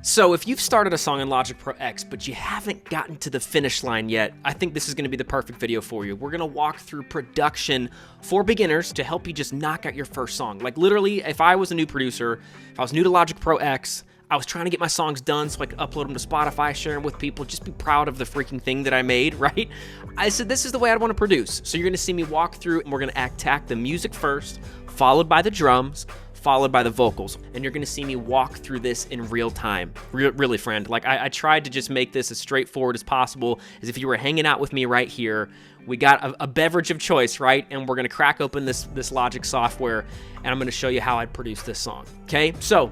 So if you've started a song in Logic Pro X, but you haven't gotten to the finish line yet, I think this is gonna be the perfect video for you. We're gonna walk through production for beginners to help you just knock out your first song. Like literally, if I was a new producer, if I was new to Logic Pro X, I was trying to get my songs done so I could upload them to Spotify, share them with people, just be proud of the freaking thing that I made, right? I said, this is the way I want to produce. So you're gonna see me walk through and we're gonna attack the music first, followed by the drums, followed by the vocals, and you're gonna see me walk through this in real time. Really, friend. Like I tried to just make this as straightforward as possible, as if you were hanging out with me right here. We got a beverage of choice, right? And we're gonna crack open this Logic software, and I'm gonna show you how I'd produce this song, okay? So,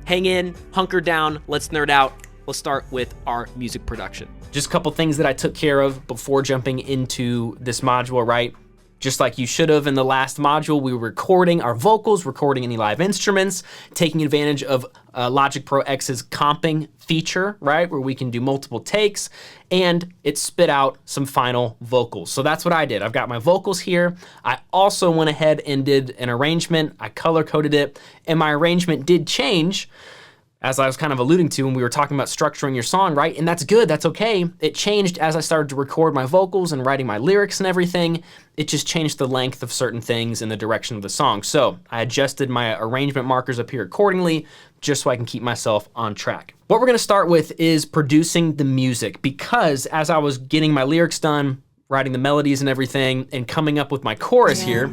hang in, hunker down, let's nerd out. Let's start with our music production. Just a couple things that I took care of before jumping into this module, right? Just like you should have in the last module, we were recording our vocals, recording any live instruments, taking advantage of Logic Pro X's comping feature, right? Where we can do multiple takes, and it spit out some final vocals. So that's what I did. I've got my vocals here. I also went ahead and did an arrangement. I color coded it, and my arrangement did change, as I was kind of alluding to when we were talking about structuring your song, right? And that's good, that's okay. It changed as I started to record my vocals and writing my lyrics and everything. It just changed the length of certain things and the direction of the song. So I adjusted my arrangement markers up here accordingly, just so I can keep myself on track. What we're gonna start with is producing the music, because as I was getting my lyrics done, writing the melodies and everything, and coming up with my chorus here,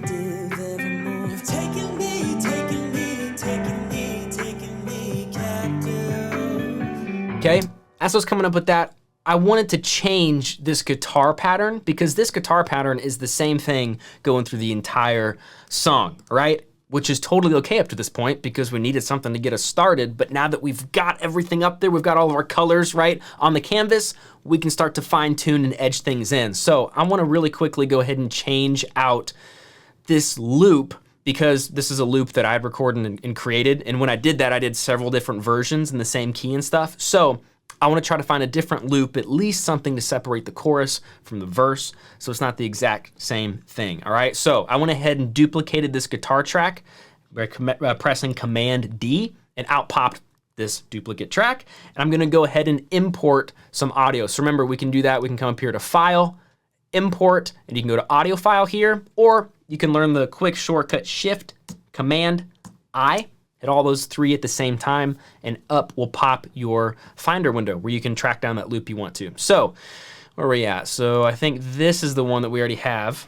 okay, as I was coming up with that, I wanted to change this guitar pattern, because this guitar pattern is the same thing going through the entire song, right? Which is totally okay up to this point, because we needed something to get us started. But now that we've got everything up there, we've got all of our colors, right, on the canvas, we can start to fine tune and edge things in. So I wanna really quickly go ahead and change out this loop, because this is a loop that I had recorded and created. And when I did that, I did several different versions in the same key and stuff. So I wanna try to find a different loop, at least something to separate the chorus from the verse, so it's not the exact same thing, all right? So I went ahead and duplicated this guitar track by pressing Command D, and out popped this duplicate track. And I'm gonna go ahead and import some audio. So remember, we can do that. We can come up here to File, Import, and you can go to Audio File here, or you can learn the quick shortcut Shift, Command, I, hit all those three at the same time, and up will pop your Finder window where you can track down that loop you want to. So, where are we at? So I think this is the one that we already have.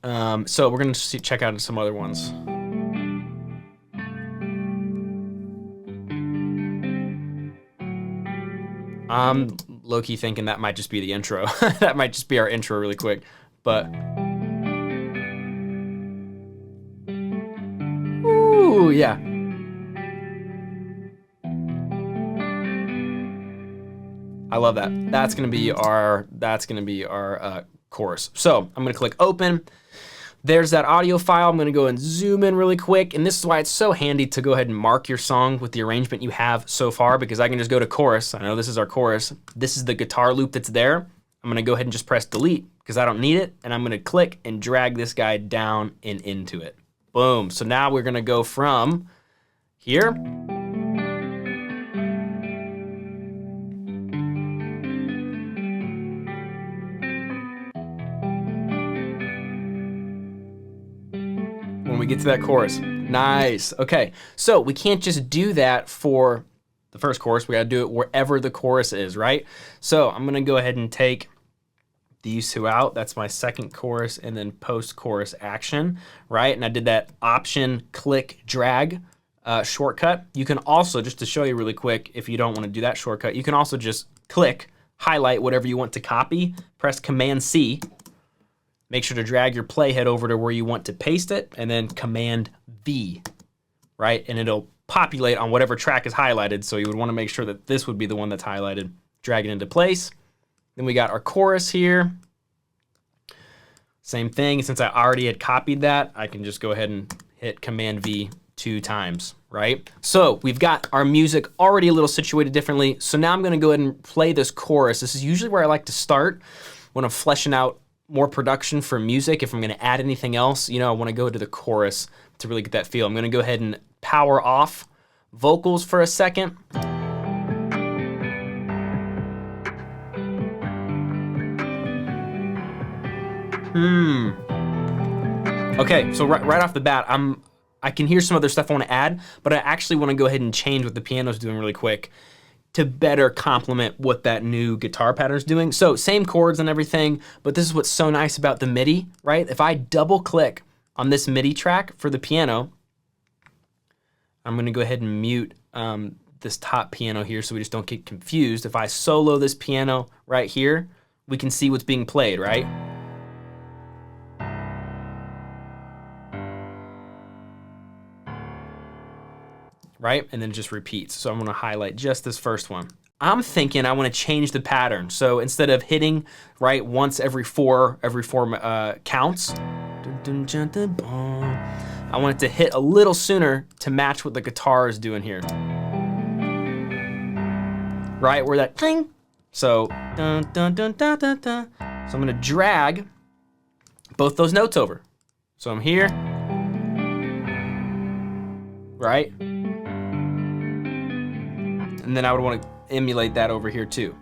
So we're gonna check out some other ones. I'm low-key thinking that might just be the intro. That might just be our intro really quick, but. Ooh, yeah. I love that. That's gonna be our chorus. So I'm gonna click open. There's that audio file. I'm gonna go and zoom in really quick. And this is why it's so handy to go ahead and mark your song with the arrangement you have so far, because I can just go to chorus. I know this is our chorus. This is the guitar loop that's there. I'm gonna go ahead and just press delete because I don't need it. And I'm gonna click and drag this guy down and into it. Boom. So now we're gonna go from here. When we get to that chorus. Nice. Okay. So we can't just do that for the first chorus. We got to do it wherever the chorus is, right? So I'm going to go ahead and take these two out. That's my second chorus, and then post-chorus action, right? And I did that Option, click, drag shortcut. You can also, just to show you really quick, if you don't want to do that shortcut, you can also just click, highlight whatever you want to copy, press Command C, make sure to drag your playhead over to where you want to paste it, and then Command V, right? And it'll populate on whatever track is highlighted, so you would want to make sure that this would be the one that's highlighted. Drag it into place. Then we got our chorus here. Same thing, since I already had copied that, I can just go ahead and hit Command V 2 times, right? So we've got our music already a little situated differently. So now I'm gonna go ahead and play this chorus. This is usually where I like to start when I'm fleshing out more production for music. If I'm gonna add anything else, you know, I wanna go to the chorus to really get that feel. I'm gonna go ahead and power off vocals for a second. Okay, so right off the bat, I can hear some other stuff I want to add, but I actually want to go ahead and change what the piano's doing really quick to better complement what that new guitar pattern's doing. So same chords and everything, but this is what's so nice about the MIDI, right? If I double click on this MIDI track for the piano, I'm gonna go ahead and mute this top piano here so we just don't get confused. If I solo this piano right here, we can see what's being played, right? Right? And then it just repeats. So I'm gonna highlight just this first one. I'm thinking I wanna change the pattern. So instead of hitting, right, once every four counts, I want it to hit a little sooner to match what the guitar is doing here. Right, where that cling. So, dun, dun, dun, dun, dun, dun. So I'm gonna drag both those notes over. So I'm here, right? And then I would want to emulate that over here too.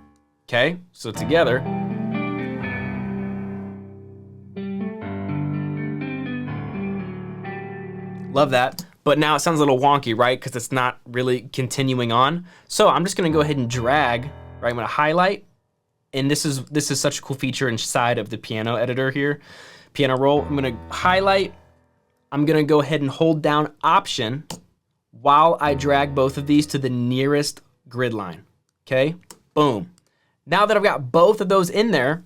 Okay, so together. Love that, but now it sounds a little wonky, right? Because it's not really continuing on. So I'm just gonna go ahead and drag, right? I'm gonna highlight, and this is such a cool feature inside of the piano editor here, piano roll. I'm gonna highlight, I'm gonna go ahead and hold down Option while I drag both of these to the nearest grid line, okay? Boom. Now that I've got both of those in there,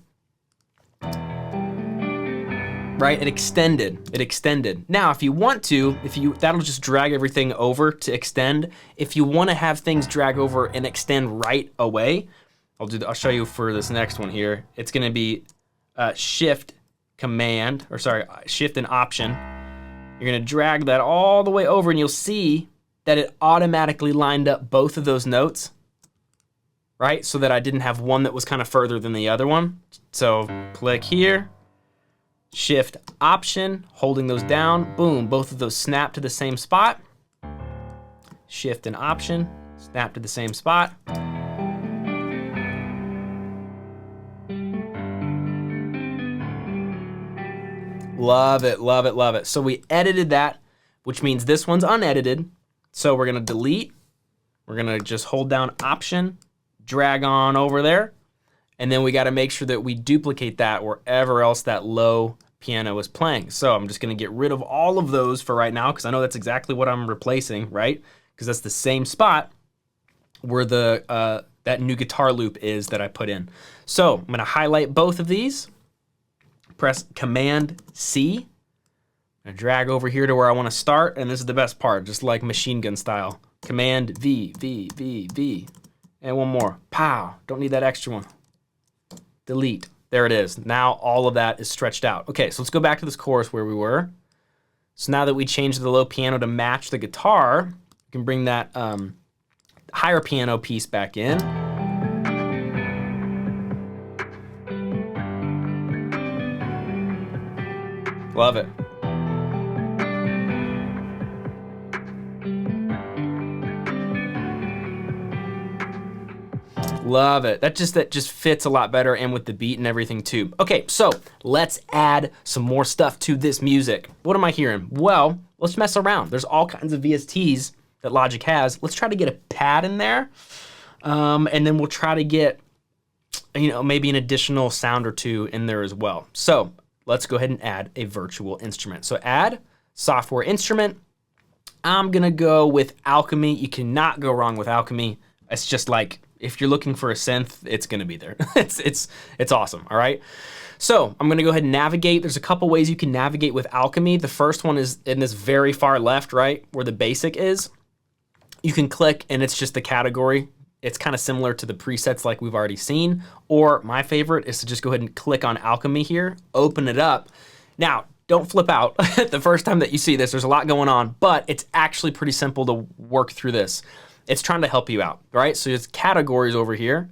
right, it extended. Now, if you want to, that'll just drag everything over to extend. If you wanna have things drag over and extend right away, I'll show you for this next one here. It's gonna be Shift and Option. You're gonna drag that all the way over and you'll see that it automatically lined up both of those notes, right? So that I didn't have one that was kind of further than the other one. So click here, Shift Option, holding those down, boom, both of those snap to the same spot. Shift and Option, snap to the same spot. Love it, love it, love it. So we edited that, which means this one's unedited. So we're gonna delete, we're gonna just hold down Option, drag on over there, and then we gotta make sure that we duplicate that wherever else that low piano is playing. So I'm just gonna get rid of all of those for right now, because I know that's exactly what I'm replacing, right? Because that's the same spot where the that new guitar loop is that I put in. So I'm gonna highlight both of these, press Command C, I drag over here to where I want to start, and this is the best part, just like machine gun style. Command V, V, V, V, and one more. Pow, don't need that extra one. Delete, there it is. Now all of that is stretched out. Okay, so let's go back to this chorus where we were. So now that we changed the low piano to match the guitar, we can bring that higher piano piece back in. Love it. Love it. That just fits a lot better, and with the beat and everything too. Okay, so let's add some more stuff to this music. What am I hearing? Well, let's mess around. There's all kinds of VSTs that Logic has. Let's try to get a pad in there, and then we'll try to get, maybe an additional sound or two in there as well. So let's go ahead and add a virtual instrument. So add software instrument. I'm gonna go with Alchemy. You cannot go wrong with Alchemy. It's just like, if you're looking for a synth, it's gonna be there. It's awesome, all right? So I'm gonna go ahead and navigate. There's a couple ways you can navigate with Alchemy. The first one is in this very far left, right, where the basic is. You can click and it's just the category. It's kind of similar to the presets like we've already seen. Or my favorite is to just go ahead and click on Alchemy here, open it up. Now, don't flip out the first time that you see this. There's a lot going on, but it's actually pretty simple to work through this. It's trying to help you out, right? So it's categories over here.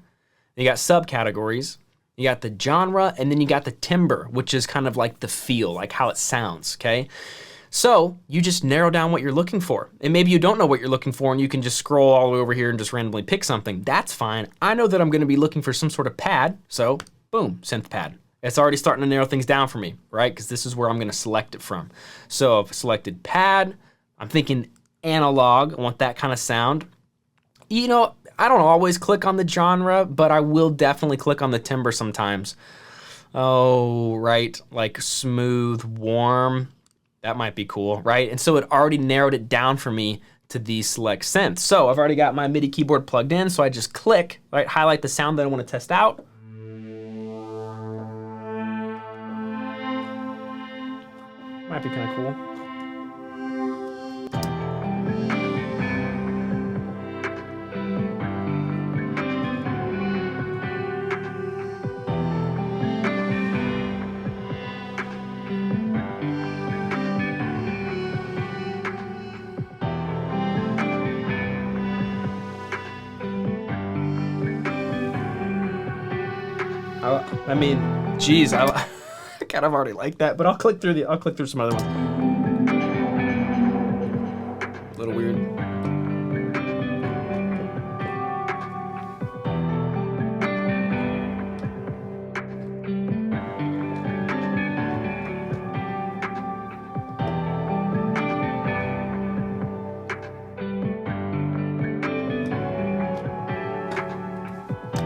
You got subcategories. You got the genre, and then you got the timbre, which is kind of like the feel, like how it sounds, okay? So you just narrow down what you're looking for. And maybe you don't know what you're looking for and you can just scroll all the way over here and just randomly pick something. That's fine. I know that I'm gonna be looking for some sort of pad, so boom, synth pad. It's already starting to narrow things down for me, right? Because this is where I'm gonna select it from. So I've selected pad. I'm thinking analog. I want that kind of sound. You know, I don't always click on the genre, but I will definitely click on the timbre sometimes. Oh, right, like smooth, warm. That might be cool, right? And so it already narrowed it down for me to these select synths. So I've already got my MIDI keyboard plugged in, so I just click, right, highlight the sound that I want to test out. Might be kind of cool. I mean, geez, I kind of already like that, but I'll click through some other ones. A little weird.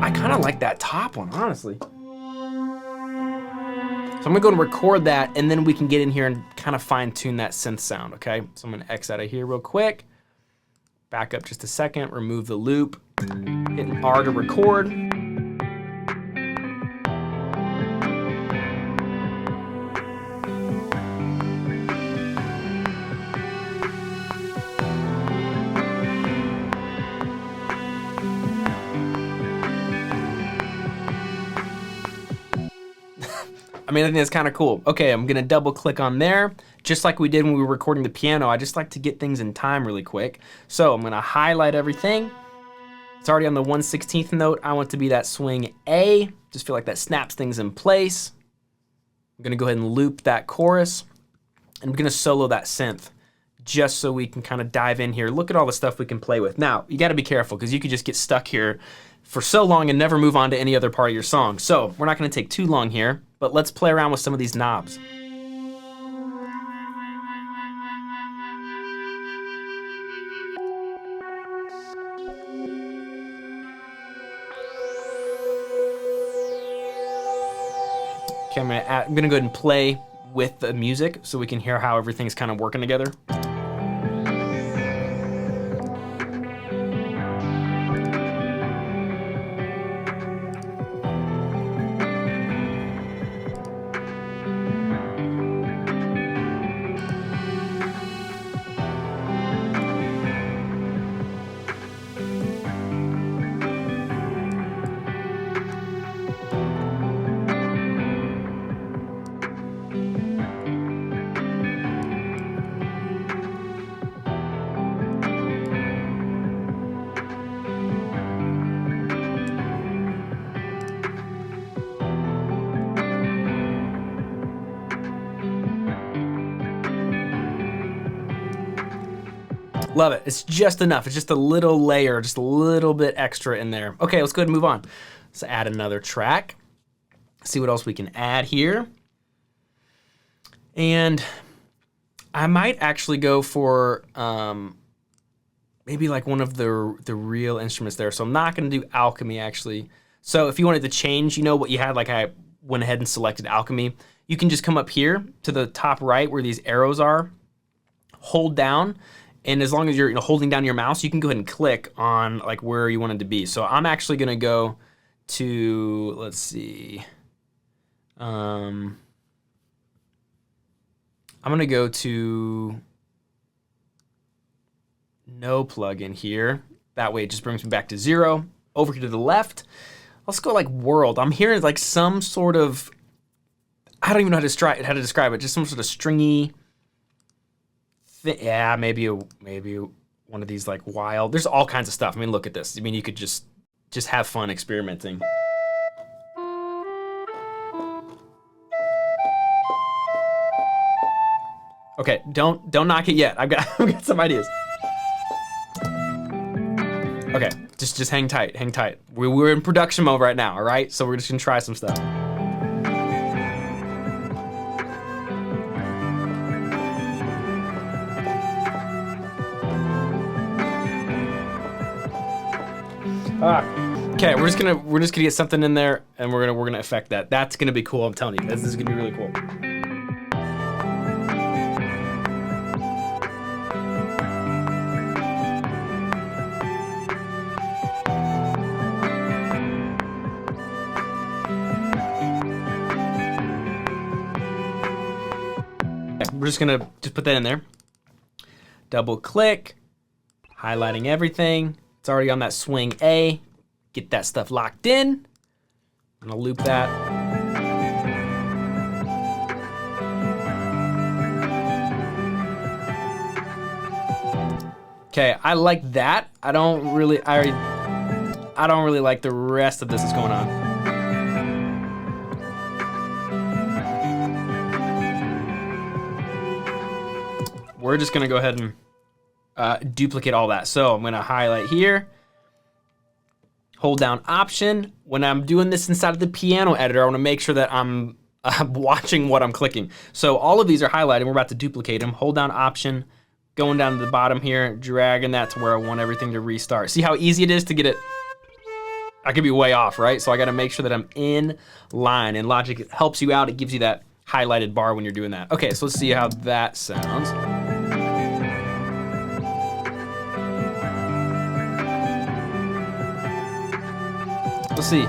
I kind of like that top one, honestly. So I'm gonna go and record that, and then we can get in here and kind of fine tune that synth sound, okay? So I'm gonna X out of here real quick. Back up just a second, remove the loop, hit R to record. I mean, I think that's kind of cool. Okay, I'm gonna double click on there, just like we did when we were recording the piano. I just like to get things in time really quick. So I'm gonna highlight everything. It's already on the 1/16th note. I want it to be that swing A. Just feel like that snaps things in place. I'm gonna go ahead and loop that chorus. And I'm gonna solo that synth, just so we can kind of dive in here. Look at all the stuff we can play with. Now, you gotta be careful, because you could just get stuck here for so long and never move on to any other part of your song. So we're not gonna take too long here, but let's play around with some of these knobs. Okay, I'm gonna go ahead and play with the music so we can hear how everything's kind of working together. Love it. It's just enough. It's just a little layer, just a little bit extra in there. Okay, let's go ahead and move on. Let's add another track. See what else we can add here. And I might actually go for maybe like one of the real instruments there. So I'm not gonna do Alchemy actually. So if you wanted to change, you know what you had, like I went ahead and selected Alchemy. You can just come up here to the top right where these arrows are, hold down, and as long as you're holding down your mouse, you can go ahead and click on like where you want it to be. So I'm actually gonna go to, let's see, I'm gonna go to no plugin here. That way it just brings me back to 0. Over here to the left, let's go like world. I'm hearing like some sort of, I don't even know how to describe it, just some sort of stringy, yeah, maybe one of these like wild, there's all kinds of stuff. I mean, look at this. I mean, you could just have fun experimenting. Okay, don't knock it yet. I've got some ideas. Okay, just hang tight, hang tight. We're in production mode right now, all right? So we're just gonna try some stuff. Okay, we're just gonna get something in there, and we're gonna affect that. That's gonna be cool. I'm telling you, this is gonna be really cool. Okay, we're just gonna put that in there. Double click, highlighting everything. It's already on that swing A. Get that stuff locked in. I'm gonna loop that. Okay, I like that. I don't really like the rest of this that's going on. We're just gonna go ahead and duplicate all that. So I'm gonna highlight here, hold down Option. When I'm doing this inside of the piano editor, I wanna make sure that I'm watching what I'm clicking. So all of these are highlighted. We're about to duplicate them. Hold down Option, going down to the bottom here, dragging that to where I want everything to restart. See how easy it is to get it? I could be way off, right? So I gotta make sure that I'm in line, and Logic helps you out. It gives you that highlighted bar when you're doing that. Okay, so let's see how that sounds. Let's see.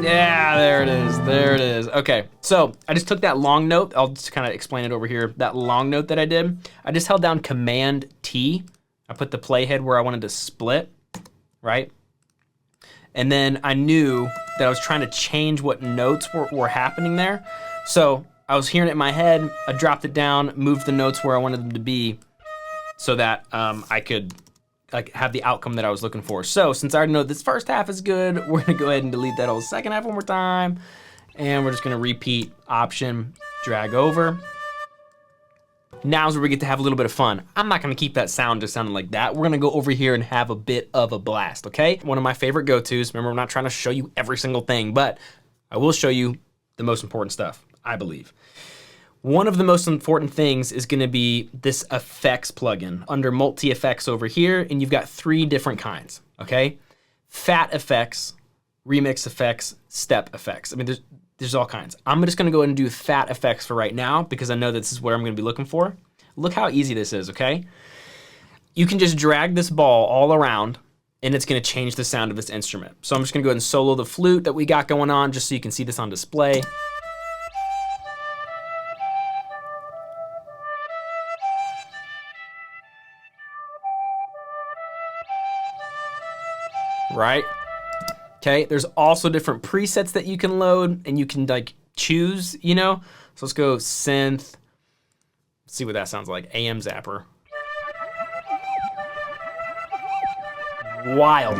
Yeah, there it is, there it is. Okay, so I just took that long note. I'll just kind of explain it over here. That long note that I did, I just held down Command T. I put the playhead where I wanted to split, right? And then I knew that I was trying to change what notes were happening there. So I was hearing it in my head, I dropped it down, moved the notes where I wanted them to be so that I could have the outcome that I was looking for. So since I already know this first half is good, we're gonna go ahead and delete that whole second half one more time. And we're just gonna repeat Option, drag over. Now's where we get to have a little bit of fun. I'm not gonna keep that sound just sounding like that. We're gonna go over here and have a bit of a blast, okay? One of my favorite go-tos. Remember, I'm not trying to show you every single thing, but I will show you the most important stuff, I believe. One of the most important things is gonna be this effects plugin under multi-effects over here, and you've got 3 different kinds, okay? Fat effects, remix effects, step effects. I mean, there's all kinds. I'm just gonna go ahead and do fat effects for right now because I know this is what I'm gonna be looking for. Look how easy this is, okay? You can just drag this ball all around and it's gonna change the sound of this instrument. So I'm just gonna go ahead and solo the flute that we got going on just so you can see this on display. Right? Okay, there's also different presets that you can load and you can like choose, you know? So let's go synth. Let's see what that sounds like. AM Zapper. Wild.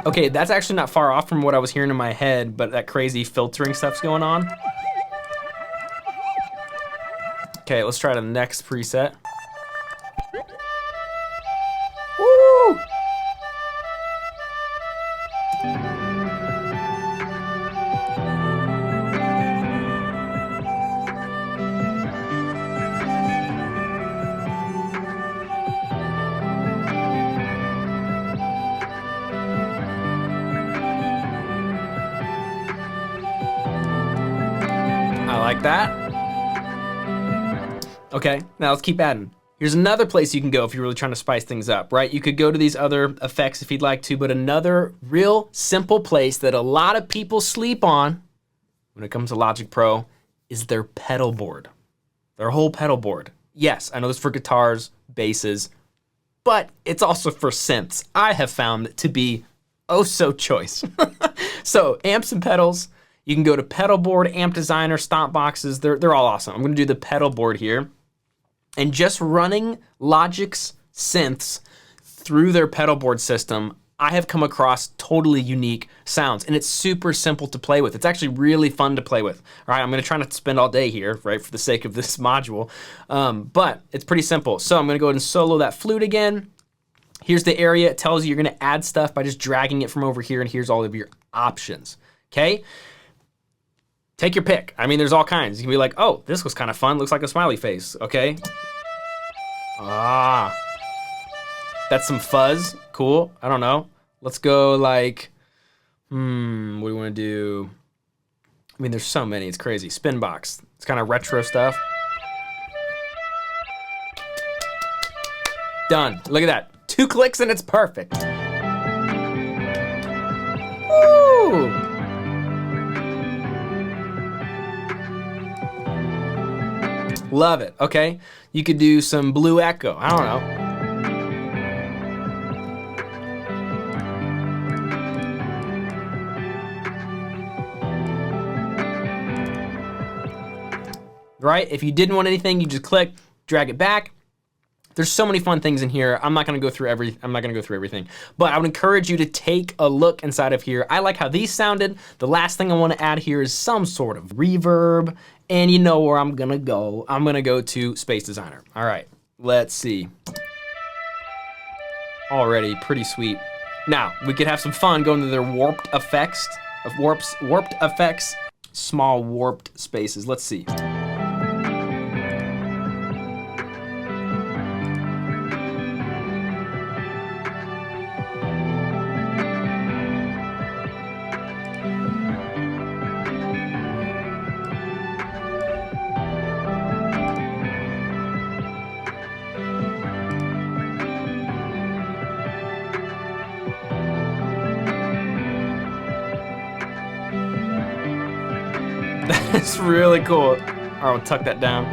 Okay, that's actually not far off from what I was hearing in my head, but that crazy filtering stuff's going on. Okay, let's try the next preset. Woo! I like that. Okay, now let's keep adding. Here's another place you can go if you're really trying to spice things up, right? You could go to these other effects if you'd like to, but another real simple place that a lot of people sleep on when it comes to Logic Pro is their pedal board, their whole pedal board. Yes, I know it's for guitars, basses, but it's also for synths. I have found it to be oh so choice. So amps and pedals, you can go to pedal board, amp designer, stomp boxes. They're all awesome. I'm gonna do the pedal board here. And just running Logic's synths through their pedal board system, I have come across totally unique sounds, and it's super simple to play with. It's actually really fun to play with. All right, I'm gonna try not to spend all day here, right, for the sake of this module, but it's pretty simple. So I'm gonna go ahead and solo that flute again. Here's the area. It tells you you're gonna add stuff by just dragging it from over here, and here's all of your options, okay? Take your pick. I mean, there's all kinds. You can be like, oh, this was kind of fun. Looks like a smiley face, okay? Ah, that's some fuzz. Cool, I don't know. Let's go like, what do we wanna do? I mean, there's so many, it's crazy. Spin box, it's kind of retro stuff. Done, look at that. 2 clicks and it's perfect. Woo! Love it, okay? You could do some blue echo, I don't know. Right, if you didn't want anything, you just click, drag it back. There's so many fun things in here. I'm not gonna go through everything, but I would encourage you to take a look inside of here. I like how these sounded. The last thing I wanna add here is some sort of reverb, and you know where I'm gonna go. I'm gonna go to Space Designer. All right, let's see. Already pretty sweet. Now, we could have some fun going to their warped effects, small warped spaces. Let's see. It's really cool. All right, we'll tuck that down.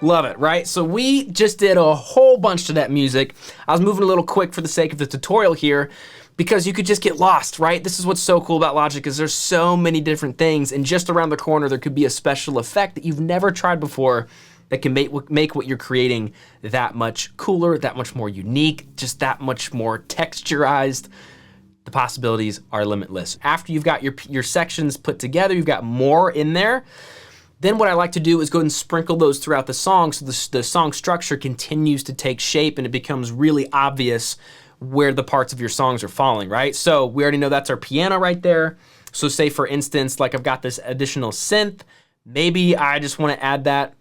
Love it, right? So we just did a whole bunch to that music. I was moving a little quick for the sake of the tutorial here, because you could just get lost, right? This is what's so cool about Logic, is there's so many different things, and just around the corner there could be a special effect that you've never tried before that can make what you're creating that much cooler, that much more unique, just that much more texturized. The possibilities are limitless. After you've got your sections put together, you've got more in there, then what I like to do is go ahead and sprinkle those throughout the song so the song structure continues to take shape and it becomes really obvious where the parts of your songs are falling, right? So we already know that's our piano right there. So say for instance, like I've got this additional synth, maybe I just wanna add that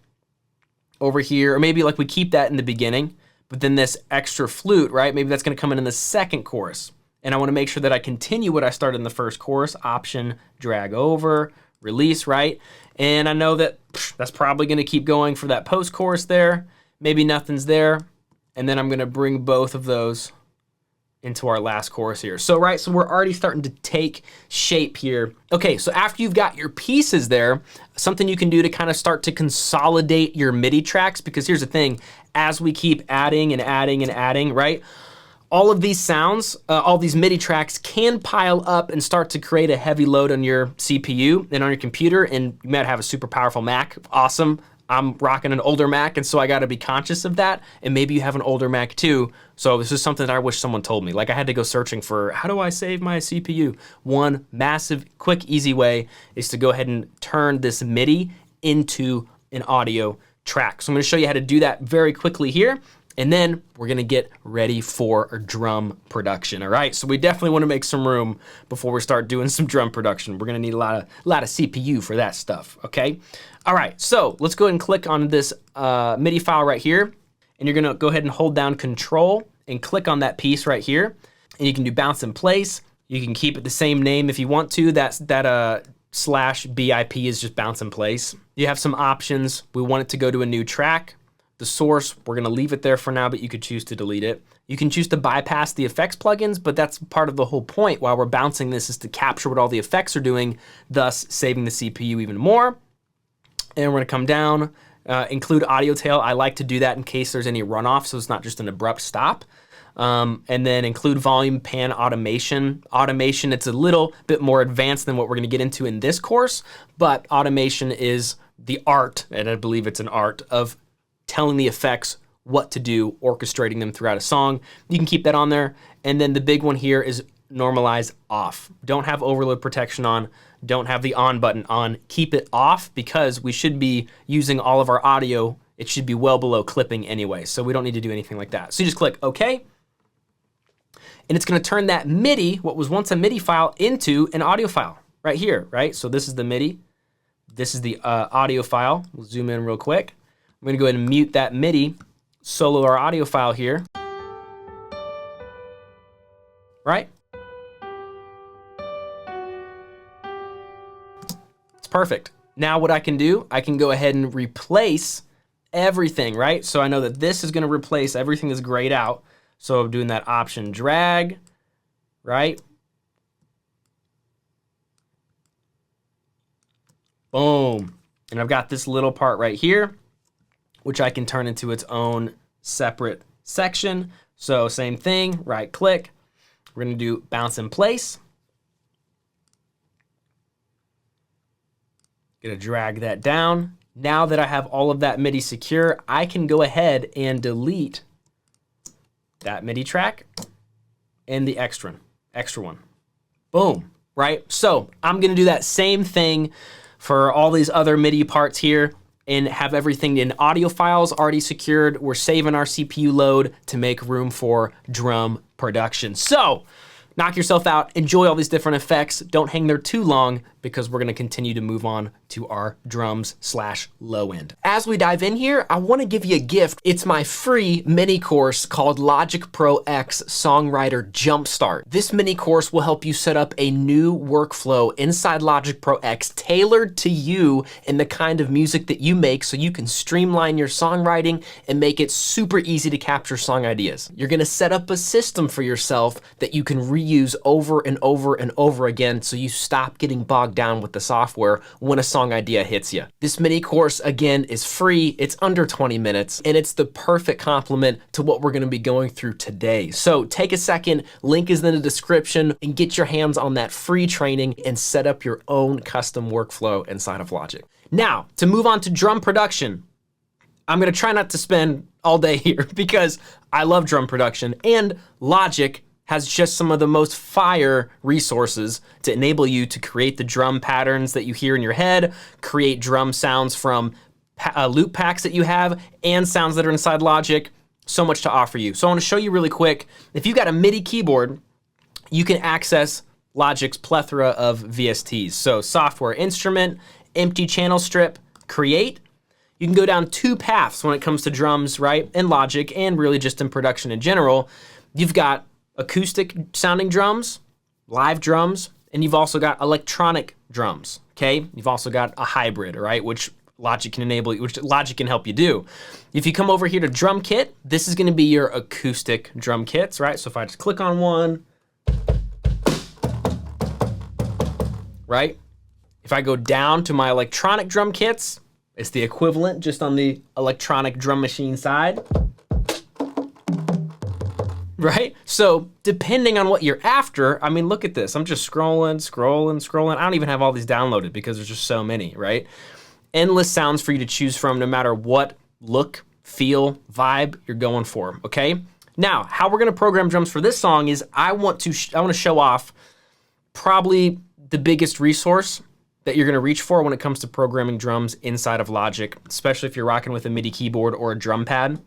over here, or maybe like we keep that in the beginning, but then this extra flute, right? Maybe that's gonna come in the second chorus. And I wanna make sure that I continue what I started in the first chorus, option, drag over, release, right? And I know that that's probably gonna keep going for that post chorus there. Maybe nothing's there. And then I'm gonna bring both of those into our last chorus here. So, right, so we're already starting to take shape here. Okay, so after you've got your pieces there, something you can do to kind of start to consolidate your MIDI tracks, because here's the thing, as we keep adding and adding and adding, right, all of these sounds, all these MIDI tracks can pile up and start to create a heavy load on your CPU and on your computer, and you might have a super powerful Mac, awesome. I'm rocking an older Mac, and so I gotta be conscious of that, and maybe you have an older Mac too, so this is something that I wish someone told me. Like I had to go searching for, how do I save my CPU? One massive, quick, easy way is to go ahead and turn this MIDI into an audio track. So I'm gonna show you how to do that very quickly here, and then we're gonna get ready for a drum production, all right? So we definitely wanna make some room before we start doing some drum production. We're gonna need a lot of CPU for that stuff, okay? All right, so let's go ahead and click on this MIDI file right here. and you're gonna go ahead and hold down Control and click on that piece right here. And you can do bounce in place. You can keep it the same name if you want to. That /BIP is just bounce in place. You have some options. We want it to go to a new track. The source, we're gonna leave it there for now, but you could choose to delete it. You can choose to bypass the effects plugins, but that's part of the whole point while we're bouncing this is to capture what all the effects are doing, thus saving the CPU even more. And we're gonna come down, include audio tail. I like to do that in case there's any runoff, so it's not just an abrupt stop. And then include volume pan automation. Automation, it's a little bit more advanced than what we're gonna get into in this course, but automation is the art, and I believe it's an art, of telling the effects what to do, orchestrating them throughout a song. You can keep that on there. And then the big one here is normalize off. Don't have overload protection on, don't have the on button on. Keep it off because we should be using all of our audio. It should be well below clipping anyway, so we don't need to do anything like that. So you just click OK, and it's gonna turn that MIDI, what was once a MIDI file, into an audio file right here, right? So this is the MIDI, this is the audio file. We'll zoom in real quick. I'm gonna go ahead and mute that MIDI, solo our audio file here, right? It's perfect. Now what I can do, I can go ahead and replace everything, right? So I know that this is gonna replace everything that's grayed out. So I'm doing that option drag, right? Boom. And I've got this little part right here, which I can turn into its own separate section. So same thing, right click. We're gonna do bounce in place. Gonna drag that down. Now that I have all of that MIDI secure, I can go ahead and delete that MIDI track and the extra one. Boom, right? So I'm gonna do that same thing for all these other MIDI parts here and have everything in audio files already secured. We're saving our CPU load to make room for drum production. So knock yourself out, enjoy all these different effects. Don't hang there too long because we're gonna continue to move on to our drums/low end. As we dive in here, I wanna give you a gift. It's my free mini course called Logic Pro X Songwriter Jumpstart. This mini course will help you set up a new workflow inside Logic Pro X tailored to you and the kind of music that you make so you can streamline your songwriting and make it super easy to capture song ideas. You're gonna set up a system for yourself that you can reuse over and over and over again so you stop getting bogged down with the software when a song idea hits you. This mini course, again, is free. It's under 20 minutes, and it's the perfect complement to what we're gonna be going through today. So take a second, link is in the description, and get your hands on that free training and set up your own custom workflow inside of Logic. Now, to move on to drum production, I'm gonna try not to spend all day here because I love drum production, and Logic has just some of the most fire resources to enable you to create the drum patterns that you hear in your head, create drum sounds from loop packs that you have, and sounds that are inside Logic. So much to offer you. So I wanna show you really quick. If you've got a MIDI keyboard, you can access Logic's plethora of VSTs. So software instrument, empty channel strip, create. You can go down two paths when it comes to drums, right? In Logic and really just in production in general. You've got acoustic sounding drums, live drums, and you've also got electronic drums, okay? You've also got a hybrid, right? Which Logic can enable, which Logic can help you do. If you come over here to drum kit, this is gonna be your acoustic drum kits, right? So if I just click on one, right? If I go down to my electronic drum kits, it's the equivalent just on the electronic drum machine side. Right? So depending on what you're after, I mean, look at this. I'm just scrolling. I don't even have all these downloaded because there's just so many, right? Endless sounds for you to choose from no matter what look, feel, vibe you're going for, okay? Now, how we're gonna program drums for this song is I want to show off probably the biggest resource that you're gonna reach for when it comes to programming drums inside of Logic, especially if you're rocking with a MIDI keyboard or a drum pad.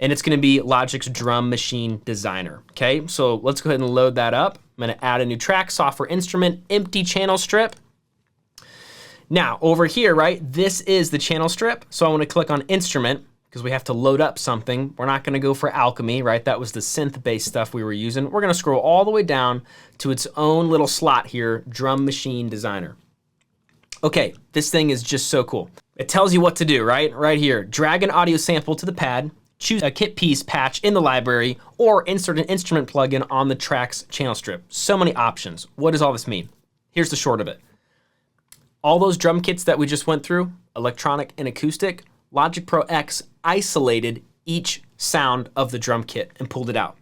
And it's gonna be Logic's Drum Machine Designer, okay? So let's go ahead and load that up. I'm gonna add a new track, software instrument, empty channel strip. Now, over here, right, this is the channel strip. So I wanna click on instrument, because we have to load up something. We're not gonna go for alchemy, right? That was the synth-based stuff we were using. We're gonna scroll all the way down to its own little slot here, Drum Machine Designer. Okay, this thing is just so cool. It tells you what to do, right? Right here, drag an audio sample to the pad, choose a kit piece patch in the library, or insert an instrument plugin on the track's channel strip. So many options. What does all this mean? Here's the short of it. All those drum kits that we just went through, electronic and acoustic, Logic Pro X isolated each sound of the drum kit and pulled it out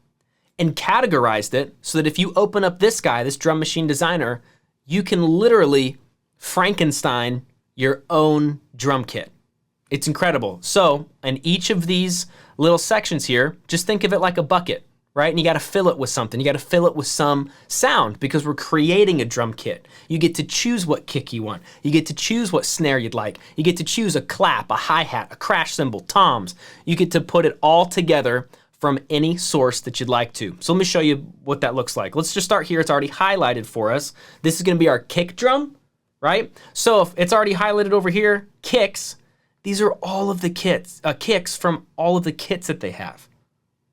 and categorized it so that if you open up this guy, this Drum Machine Designer, you can literally Frankenstein your own drum kit. It's incredible. So in each of these little sections here, just think of it like a bucket, right? And you gotta fill it with something. You gotta fill it with some sound because we're creating a drum kit. You get to choose what kick you want. You get to choose what snare you'd like. You get to choose a clap, a hi-hat, a crash cymbal, toms. You get to put it all together from any source that you'd like to. So let me show you what that looks like. Let's just start here. It's already highlighted for us. This is gonna be our kick drum, right? So if it's already highlighted over here, kicks, these are all of the kicks from all of the kits that they have.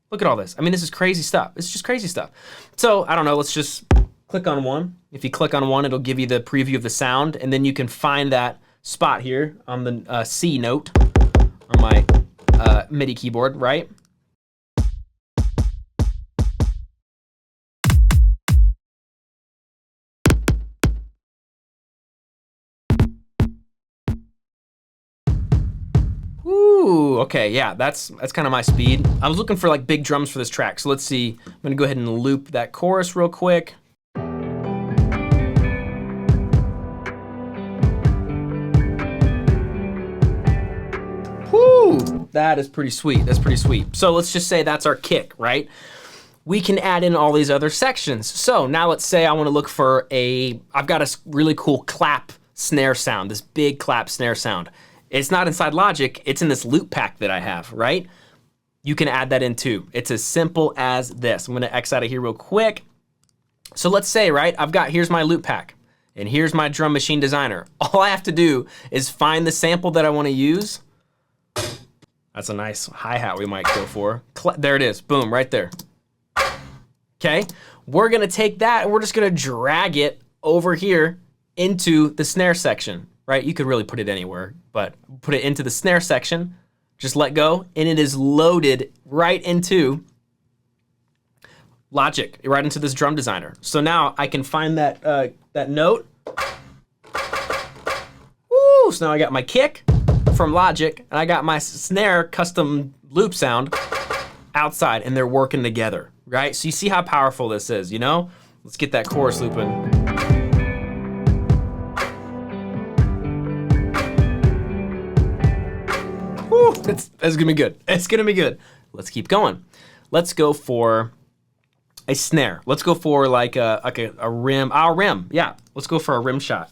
Look at all this. I mean, this is crazy stuff. It's just crazy stuff. So I don't know, let's just click on one. If you click on one, it'll give you the preview of the sound, and then you can find that spot here on the C note on my MIDI keyboard, right? Ooh, okay, yeah, that's kind of my speed. I was looking for like big drums for this track, so let's see. I'm gonna go ahead and loop that chorus real quick. Woo, that is pretty sweet, that's pretty sweet. So let's just say that's our kick, right? We can add in all these other sections. So now let's say I wanna look for I've got a really cool clap snare sound, this big clap snare sound. It's not inside Logic, it's in this loop pack that I have, right? You can add that in too. It's as simple as this. I'm gonna X out of here real quick. So let's say, right, here's my loop pack and here's my Drum Machine Designer. All I have to do is find the sample that I wanna use. That's a nice hi-hat we might go for. There it is, boom, right there. Okay, we're gonna take that and we're just gonna drag it over here into the snare section. Right, you could really put it anywhere, but put it into the snare section, just let go, and it is loaded right into Logic, right into this drum designer. So now I can find that that note. Woo! So now I got my kick from Logic, and I got my snare custom loop sound outside, and they're working together, right? So you see how powerful this is, you know? Let's get that chorus looping. It's gonna be good. It's gonna be good. Let's keep going. Let's go for a snare. Let's go for like a rim. Our rim. Yeah. Let's go for a rim shot.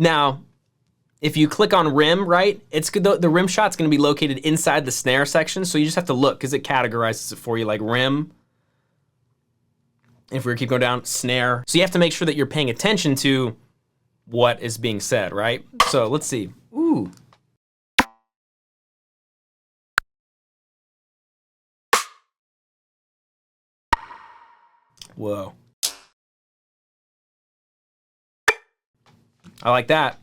Now, if you click on rim, right, it's good. The rim shot's gonna be located inside the snare section, so you just have to look because it categorizes it for you like rim. If we keep going down, snare. So you have to make sure that you're paying attention to what is being said, right? So let's see. Ooh. Whoa. I like that.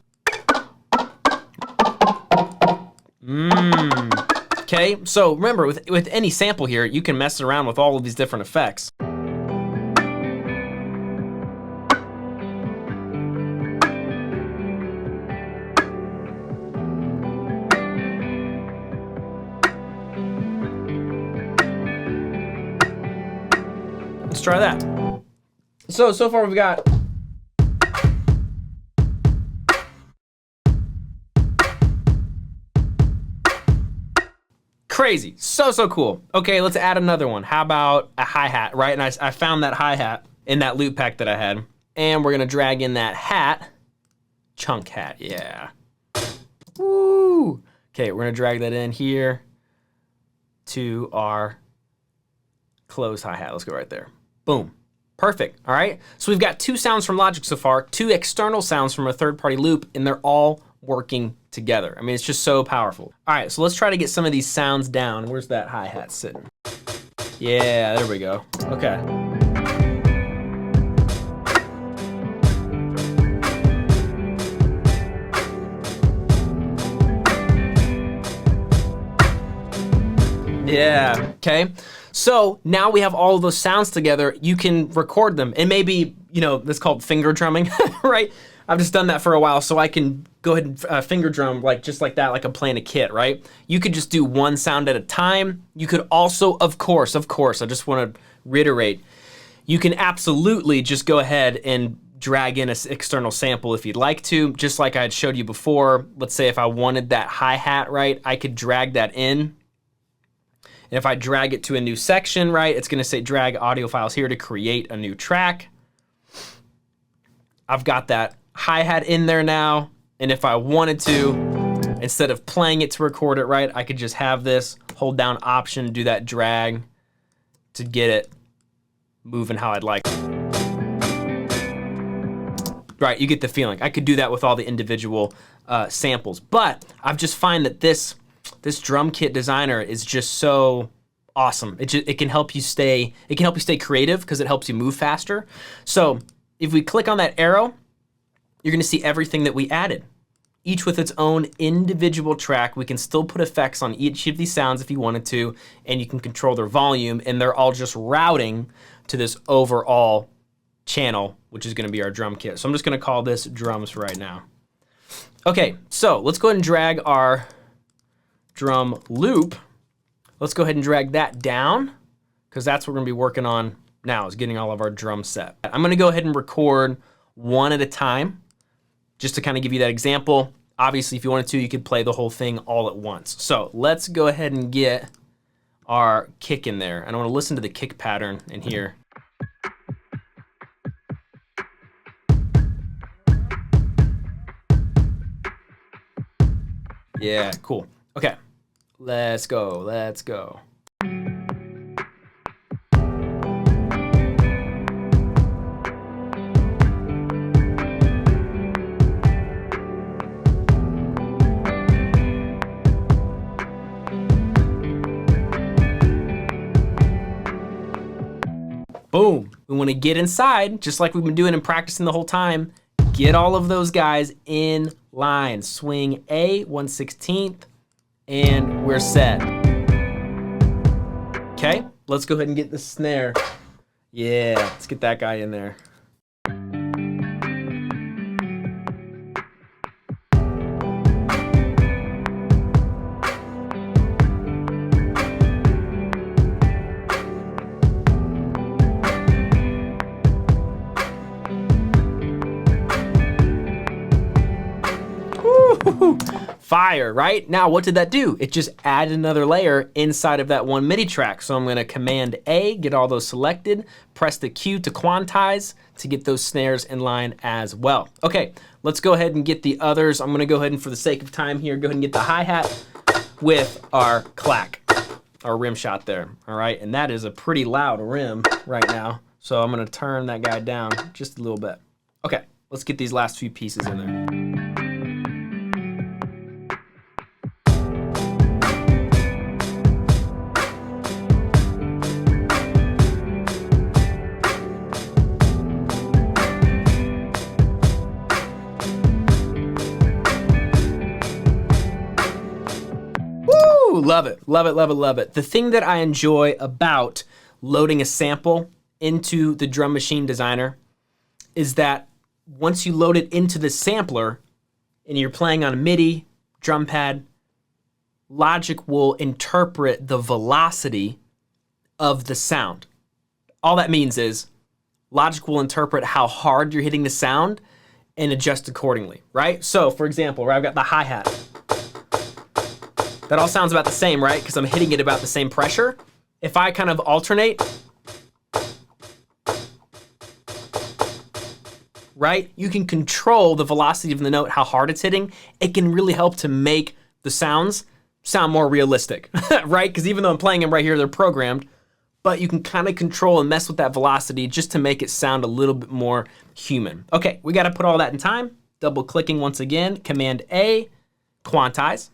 Okay, so remember, with any sample here, you can mess around with all of these different effects. Let's try that. So far we've got crazy, so cool. Okay, let's add another one. How about a hi-hat, right? And I found that hi-hat in that loop pack that I had, and we're gonna drag in that hat, chunk hat, yeah. Woo! Okay, we're gonna drag that in here to our close hi-hat. Let's go right there. Boom. Perfect. All right. So we've got two sounds from Logic so far, two external sounds from a third-party loop, and they're all working together. I mean, it's just so powerful. All right, so let's try to get some of these sounds down. Where's that hi-hat sitting? Yeah, there we go. Okay. Yeah, okay. So now we have all of those sounds together. You can record them, and maybe, you know, that's called finger drumming, right? I've just done that for a while, so I can go ahead and finger drum like just like that, like I'm playing a kit, right? You could just do one sound at a time. You could also, of course, I just want to reiterate, you can absolutely just go ahead and drag in an external sample if you'd like to, just like I had showed you before. Let's say if I wanted that hi-hat, right, I could drag that in. And if I drag it to a new section, right, it's gonna say drag audio files here to create a new track. I've got that hi-hat in there now. And if I wanted to, instead of playing it to record it, right, I could just have this, hold down Option, do that drag to get it moving how I'd like. Right, you get the feeling. I could do that with all the individual samples. But I've just find that this drum kit designer is just so awesome. It can help you stay creative because it helps you move faster. So if we click on that arrow, you're gonna see everything that we added, each with its own individual track. We can still put effects on each of these sounds if you wanted to, and you can control their volume, and they're all just routing to this overall channel, which is gonna be our drum kit. So I'm just gonna call this drums right now. Okay, so let's go ahead and drag our drum loop. Let's go ahead and drag that down, because that's what we're gonna be working on now, is getting all of our drums set. I'm gonna go ahead and record one at a time, just to kind of give you that example. Obviously, if you wanted to, you could play the whole thing all at once. So let's go ahead and get our kick in there. And I wanna listen to the kick pattern in here. Yeah, cool. Okay, let's go, let's go. Boom. We want to get inside, just like we've been doing and practicing the whole time. Get all of those guys in line. Swing A, 1/16th, and we're set. Okay, let's go ahead and get the snare. Yeah, let's get that guy in there. Fire, right? Now, what did that do? It just added another layer inside of that one MIDI track. So I'm gonna Command A, get all those selected, press the Q to quantize to get those snares in line as well. Okay, let's go ahead and get the others. I'm gonna go ahead and, for the sake of time here, go ahead and get the hi-hat with our clack, our rim shot there, all right? And that is a pretty loud rim right now. So I'm gonna turn that guy down just a little bit. Okay, let's get these last few pieces in there. Love it, love it, love it, love it. The thing that I enjoy about loading a sample into the Drum Machine Designer is that once you load it into the sampler and you're playing on a MIDI drum pad, Logic will interpret the velocity of the sound. All that means is Logic will interpret how hard you're hitting the sound and adjust accordingly, right? So for example, where I've got the hi-hat, that all sounds about the same, right? Because I'm hitting it about the same pressure. If I kind of alternate, right? You can control the velocity of the note, how hard it's hitting. It can really help to make the sounds sound more realistic, right? Because even though I'm playing them right here, they're programmed, but you can kind of control and mess with that velocity just to make it sound a little bit more human. Okay, we gotta put all that in time. Double clicking once again, Command A, quantize.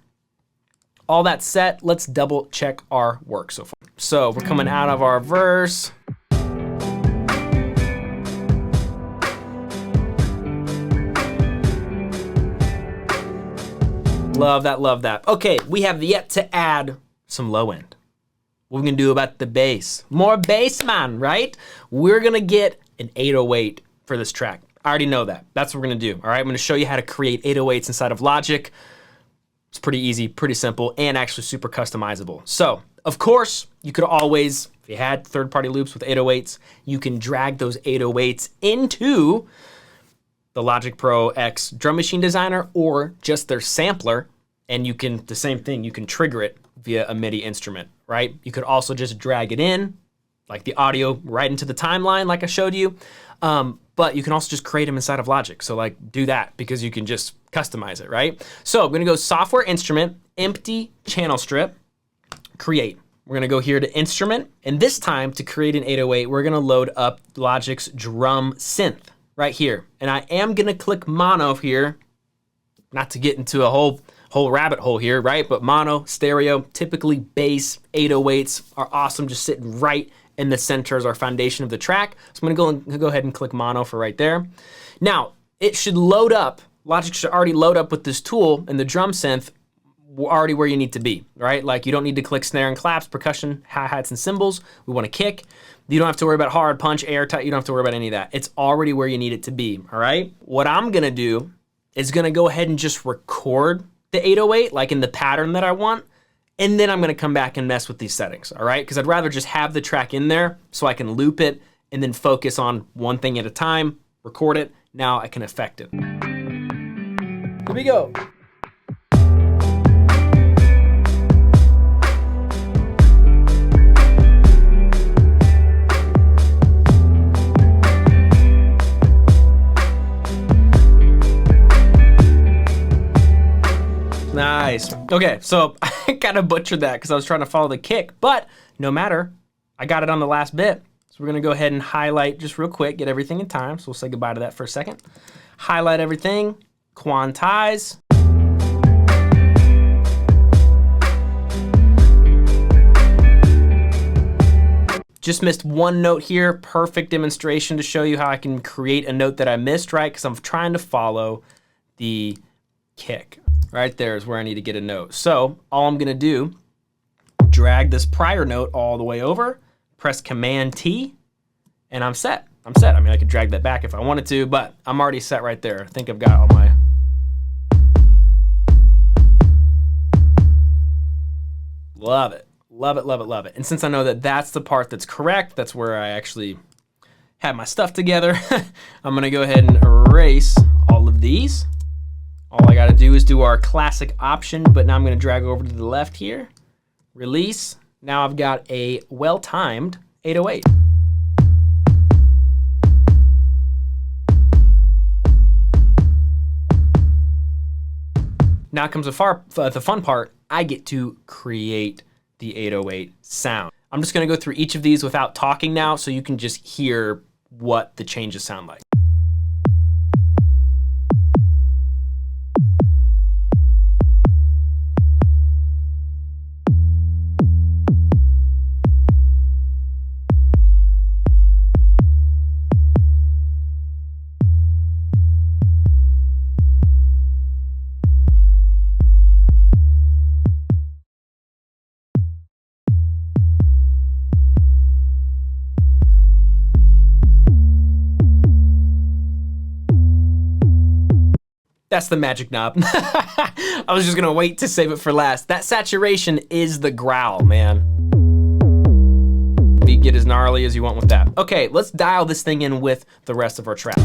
All that set, let's double check our work so far. So we're coming out of our verse. Love that, love that. Okay, we have yet to add some low end. What are we gonna do about the bass? More bass, man, right? We're gonna get an 808 for this track. I already know that. That's what we're gonna do, all right? I'm gonna show you how to create 808s inside of Logic. It's pretty easy, pretty simple, and actually super customizable. So, of course, you could always, if you had third-party loops with 808s, you can drag those 808s into the Logic Pro X Drum Machine Designer or just their sampler, and you can, the same thing, you can trigger it via a MIDI instrument, right? You could also just drag it in, like the audio right into the timeline like I showed you, but you can also just create them inside of Logic. So like do that because you can just customize it, right? So I'm gonna go Software Instrument, Empty Channel Strip, Create. We're gonna go here to Instrument, and this time to create an 808, we're gonna load up Logic's drum synth right here. And I am gonna click mono here, not to get into a whole rabbit hole here, right? But mono, stereo, typically bass, 808s are awesome, just sitting right in the center as our foundation of the track. So I'm gonna go ahead and click mono for right there. Now, it should load up, Logic should already load up with this tool and the drum synth already where you need to be, right? Like you don't need to click snare and claps, percussion, hi-hats, and cymbals. We wanna kick. You don't have to worry about hard punch, airtight, you don't have to worry about any of that. It's already where you need it to be, all right? What I'm gonna do is gonna go ahead and just record the 808, like in the pattern that I want, and then I'm gonna come back and mess with these settings, all right? Because I'd rather just have the track in there so I can loop it and then focus on one thing at a time, record it, now I can affect it. Here we go. Nice. Okay, so I kind of butchered that because I was trying to follow the kick, but no matter, I got it on the last bit. So we're gonna go ahead and highlight just real quick, get everything in time. So we'll say goodbye to that for a second. Highlight everything, quantize. Just missed one note here, perfect demonstration to show you how I can create a note that I missed, right? Because I'm trying to follow the kick. Right there is where I need to get a note. So all I'm gonna do, drag this prior note all the way over, press Command T, and I'm set. I'm set. I mean, I could drag that back if I wanted to, but I'm already set right there. I think I've got all my... Love it. Love it, love it, love it. And since I know that that's the part that's correct, that's where I actually have my stuff together, I'm gonna go ahead and erase all of these. All I gotta do is do our classic option, but now I'm gonna drag over to the left here, release. Now I've got a well-timed 808. Now comes the fun part. I get to create the 808 sound. I'm just gonna go through each of these without talking now so you can just hear what the changes sound like. That's the magic knob. I was just gonna wait to save it for last. That saturation is the growl, man. You get as gnarly as you want with that. Okay, let's dial this thing in with the rest of our track.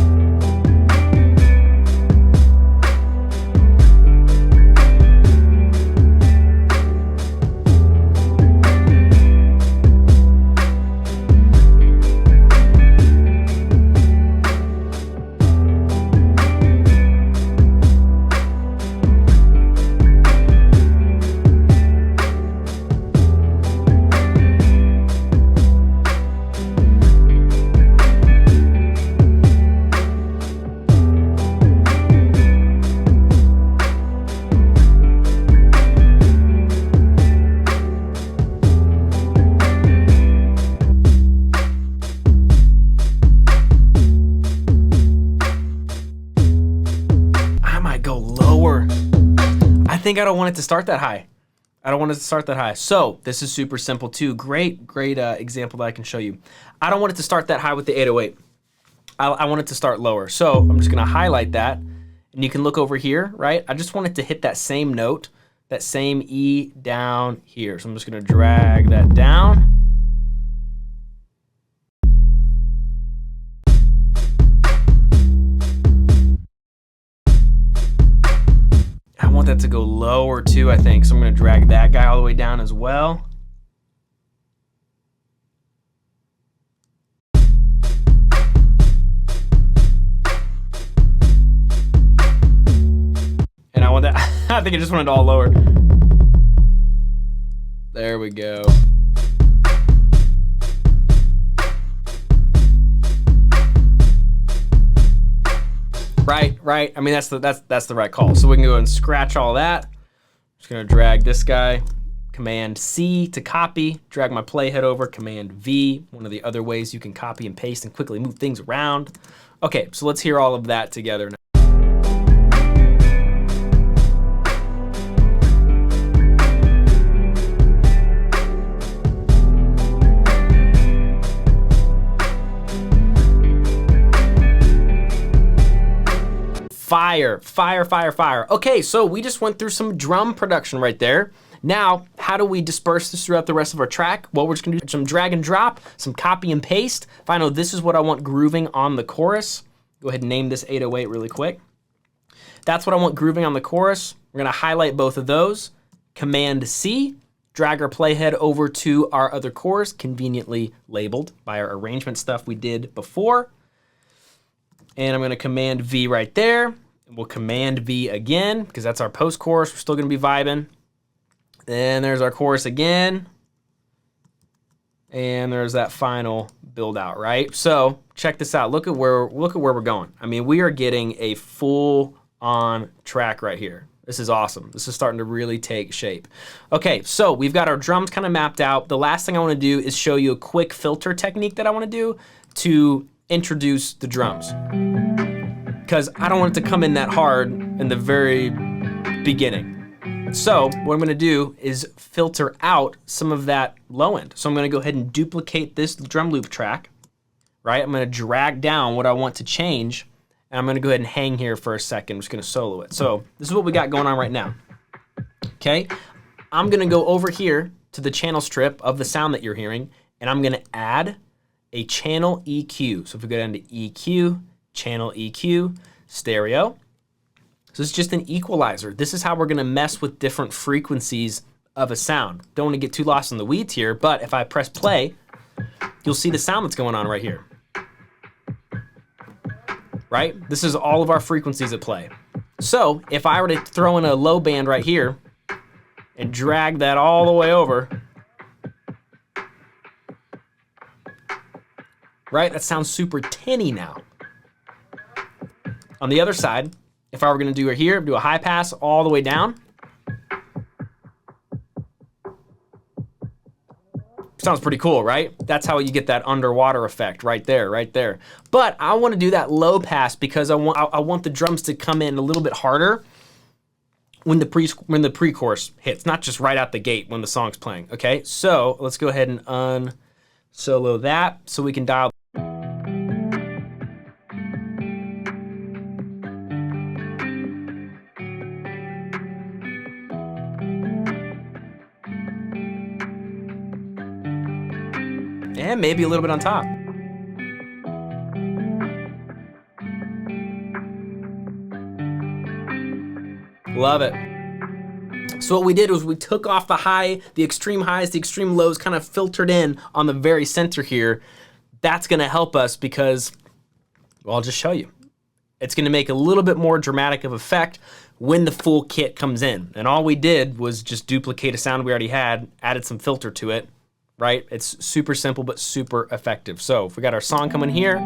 think I don't want it to start that high. I don't want it to start that high. So this is super simple too. Great example that I can show you. I don't want it to start that high with the 808. I want it to start lower. So I'm just gonna highlight that, and you can look over here, right? I just want it to hit that same note, that same E down here. So I'm just gonna drag that down. I want that to go lower too, I think. So I'm gonna drag that guy all the way down as well. And I want that, I think I just want it all lower. There we go. Right. I mean, that's the right call. So we can go and scratch all that. Just gonna drag this guy, Command C to copy, drag my playhead over, Command V, one of the other ways you can copy and paste and quickly move things around. Okay, so let's hear all of that together now. Fire. Okay, so we just went through some drum production right there. Now, how do we disperse this throughout the rest of our track? Well, we're just gonna do some drag and drop, some copy and paste. If I know this is what I want grooving on the chorus, go ahead and name this 808 really quick. That's what I want grooving on the chorus. We're gonna highlight both of those. Command C, drag our playhead over to our other chorus, conveniently labeled by our arrangement stuff we did before. And I'm gonna Command V right there. We'll Command V again, because that's our post-chorus. We're still gonna be vibing. And there's our chorus again. And there's that final build out, right? So check this out. Look at where we're going. I mean, we are getting a full-on track right here. This is awesome. This is starting to really take shape. Okay, so we've got our drums kind of mapped out. The last thing I wanna do is show you a quick filter technique that I wanna do to introduce the drums. Because I don't want it to come in that hard in the very beginning. So what I'm gonna do is filter out some of that low end. So I'm gonna go ahead and duplicate this drum loop track, right? I'm gonna drag down what I want to change, and I'm gonna go ahead and hang here for a second. I'm just gonna solo it. So this is what we got going on right now, okay? I'm gonna go over here to the channel strip of the sound that you're hearing, and I'm gonna add a channel EQ. So if we go down to EQ, channel EQ, stereo. So it's just an equalizer. This is how we're gonna mess with different frequencies of a sound. Don't wanna get too lost in the weeds here, but if I press play, you'll see the sound that's going on right here. Right? This is all of our frequencies at play. So if I were to throw in a low band right here and drag that all the way over, right? That sounds super tinny now. On the other side, if I were gonna do it here, do a high pass all the way down. Sounds pretty cool, right? That's how you get that underwater effect right there. But I wanna do that low pass because I want the drums to come in a little bit harder when the pre-chorus hits, not just right out the gate when the song's playing, okay? So let's go ahead and unsolo that so we can dial. And maybe a little bit on top. Love it. So what we did was we took off the high, the extreme highs, the extreme lows, kind of filtered in on the very center here. That's gonna help us because, well, I'll just show you. It's gonna make a little bit more dramatic of effect when the full kit comes in. And all we did was just duplicate a sound we already had, added some filter to it, right? It's super simple, but super effective. So if we got our song coming here,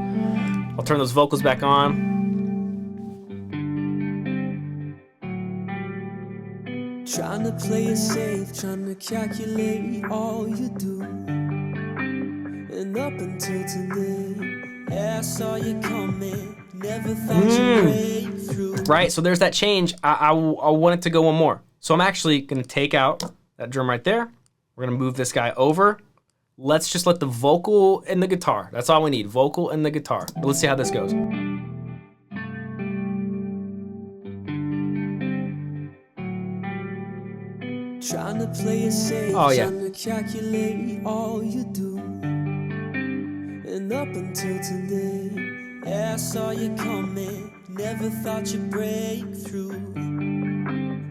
I'll turn those vocals back on. Trying to play it safe, trying to calculate all you do. And up until today, yeah, I saw you coming, never thought you'd break through. Right, so there's that change. I want it to go one more. So I'm actually gonna take out that drum right there. We're gonna move this guy over. Let's just let the vocal and the guitar, that's all we need, vocal and the guitar. Let's see how this goes. Trying to play it safe, Oh, yeah. trying to calculate all you do. And up until today, yeah, I saw you coming. Never thought you'd break through.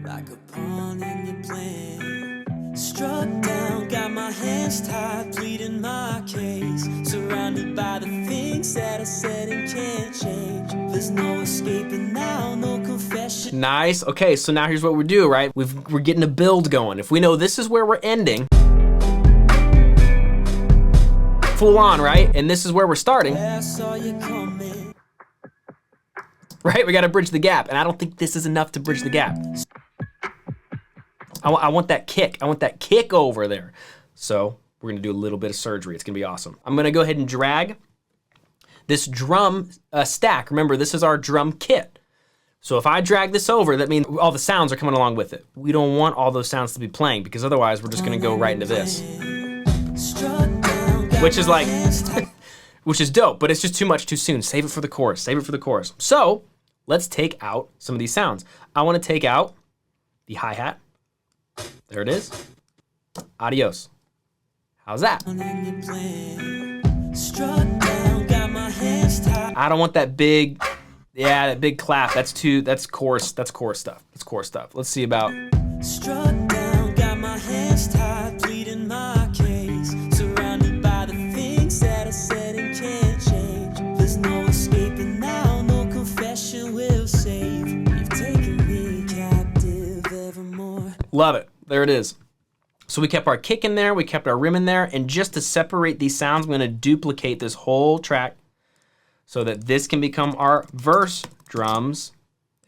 Like a pawn in your plan. Struck down, got my hands tied, pleading my case. Surrounded by the things that I said and can't change. There's no escaping now, no confession. Nice, okay, so now here's what we do, right? We're getting a build going. If we know this is where we're ending, full on, right? And this is where we're starting. Yeah, I saw you coming. Right, we gotta bridge the gap, and I don't think this is enough to bridge the gap. I want that kick. I want that kick over there. So we're gonna do a little bit of surgery. It's gonna be awesome. I'm gonna go ahead and drag this drum stack. Remember, this is our drum kit. So if I drag this over, that means all the sounds are coming along with it. We don't want all those sounds to be playing because otherwise we're just gonna go right into this. Which is like, which is dope, but it's just too much too soon. Save it for the chorus, save it for the chorus. So let's take out some of these sounds. I wanna take out the hi-hat. There it is. Adios. How's that? I don't want that big, yeah, that big clap. That's chorus stuff. That's chorus stuff. Let's see about. Struck down, got my hands tied, pleading my case. Surrounded by the things that I said and can't change. There's no escaping now, no confession will save. You've taken me captive evermore. Love it. There it is. So we kept our kick in there, we kept our rim in there, and just to separate these sounds, I'm gonna duplicate this whole track so that this can become our verse drums,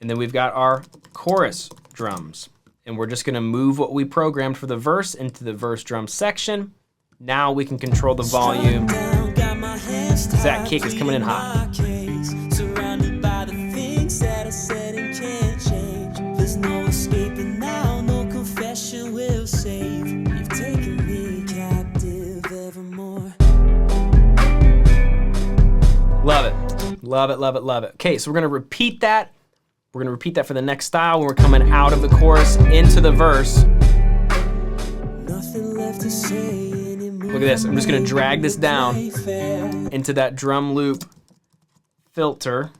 and then we've got our chorus drums. And we're just gonna move what we programmed for the verse into the verse drum section. Now we can control the volume. That kick is coming in hot. Surrounded by the things that I said and can't change. There's no escaping now, no confession will save. You've taken me captive evermore. Love it. Love it, love it, love it. Okay, so we're gonna repeat that. We're gonna repeat that for the next style when we're coming out of the chorus into the verse. Nothing left to say anymore. Look at this, I'm just gonna drag this down into that drum loop filter.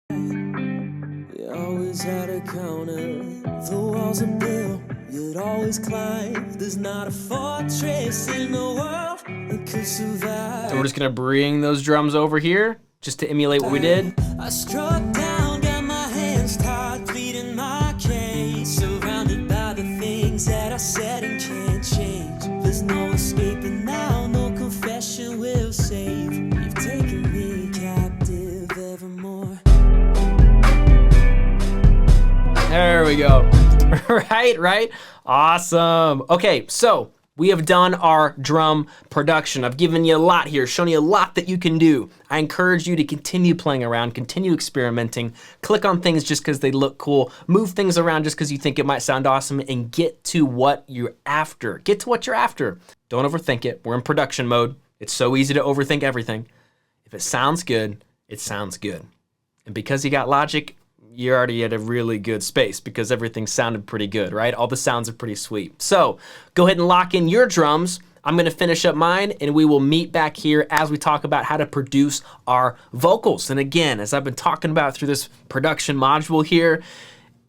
You always had a counter, the walls are built, you'd always climb. There's not a fortress in the world that could survive. So we're just gonna bring those drums over here just to emulate what we did. I struck down, got my hands tied, pleading my case. Surrounded by the things that I said and can't change. There's no escaping now, no confession will save. You've taken me captive evermore. There we go. Right? Awesome. Okay, so we have done our drum production. I've given you a lot here, shown you a lot that you can do. I encourage you to continue playing around, continue experimenting, click on things just because they look cool, move things around just because you think it might sound awesome, and get to what you're after. Get to what you're after. Don't overthink it. We're in production mode. It's so easy to overthink everything. If it sounds good, it sounds good. And because you got Logic, you're already at a really good space because everything sounded pretty good, right? All the sounds are pretty sweet. So go ahead and lock in your drums. I'm gonna finish up mine and we will meet back here as we talk about how to produce our vocals. And again, as I've been talking about through this production module here,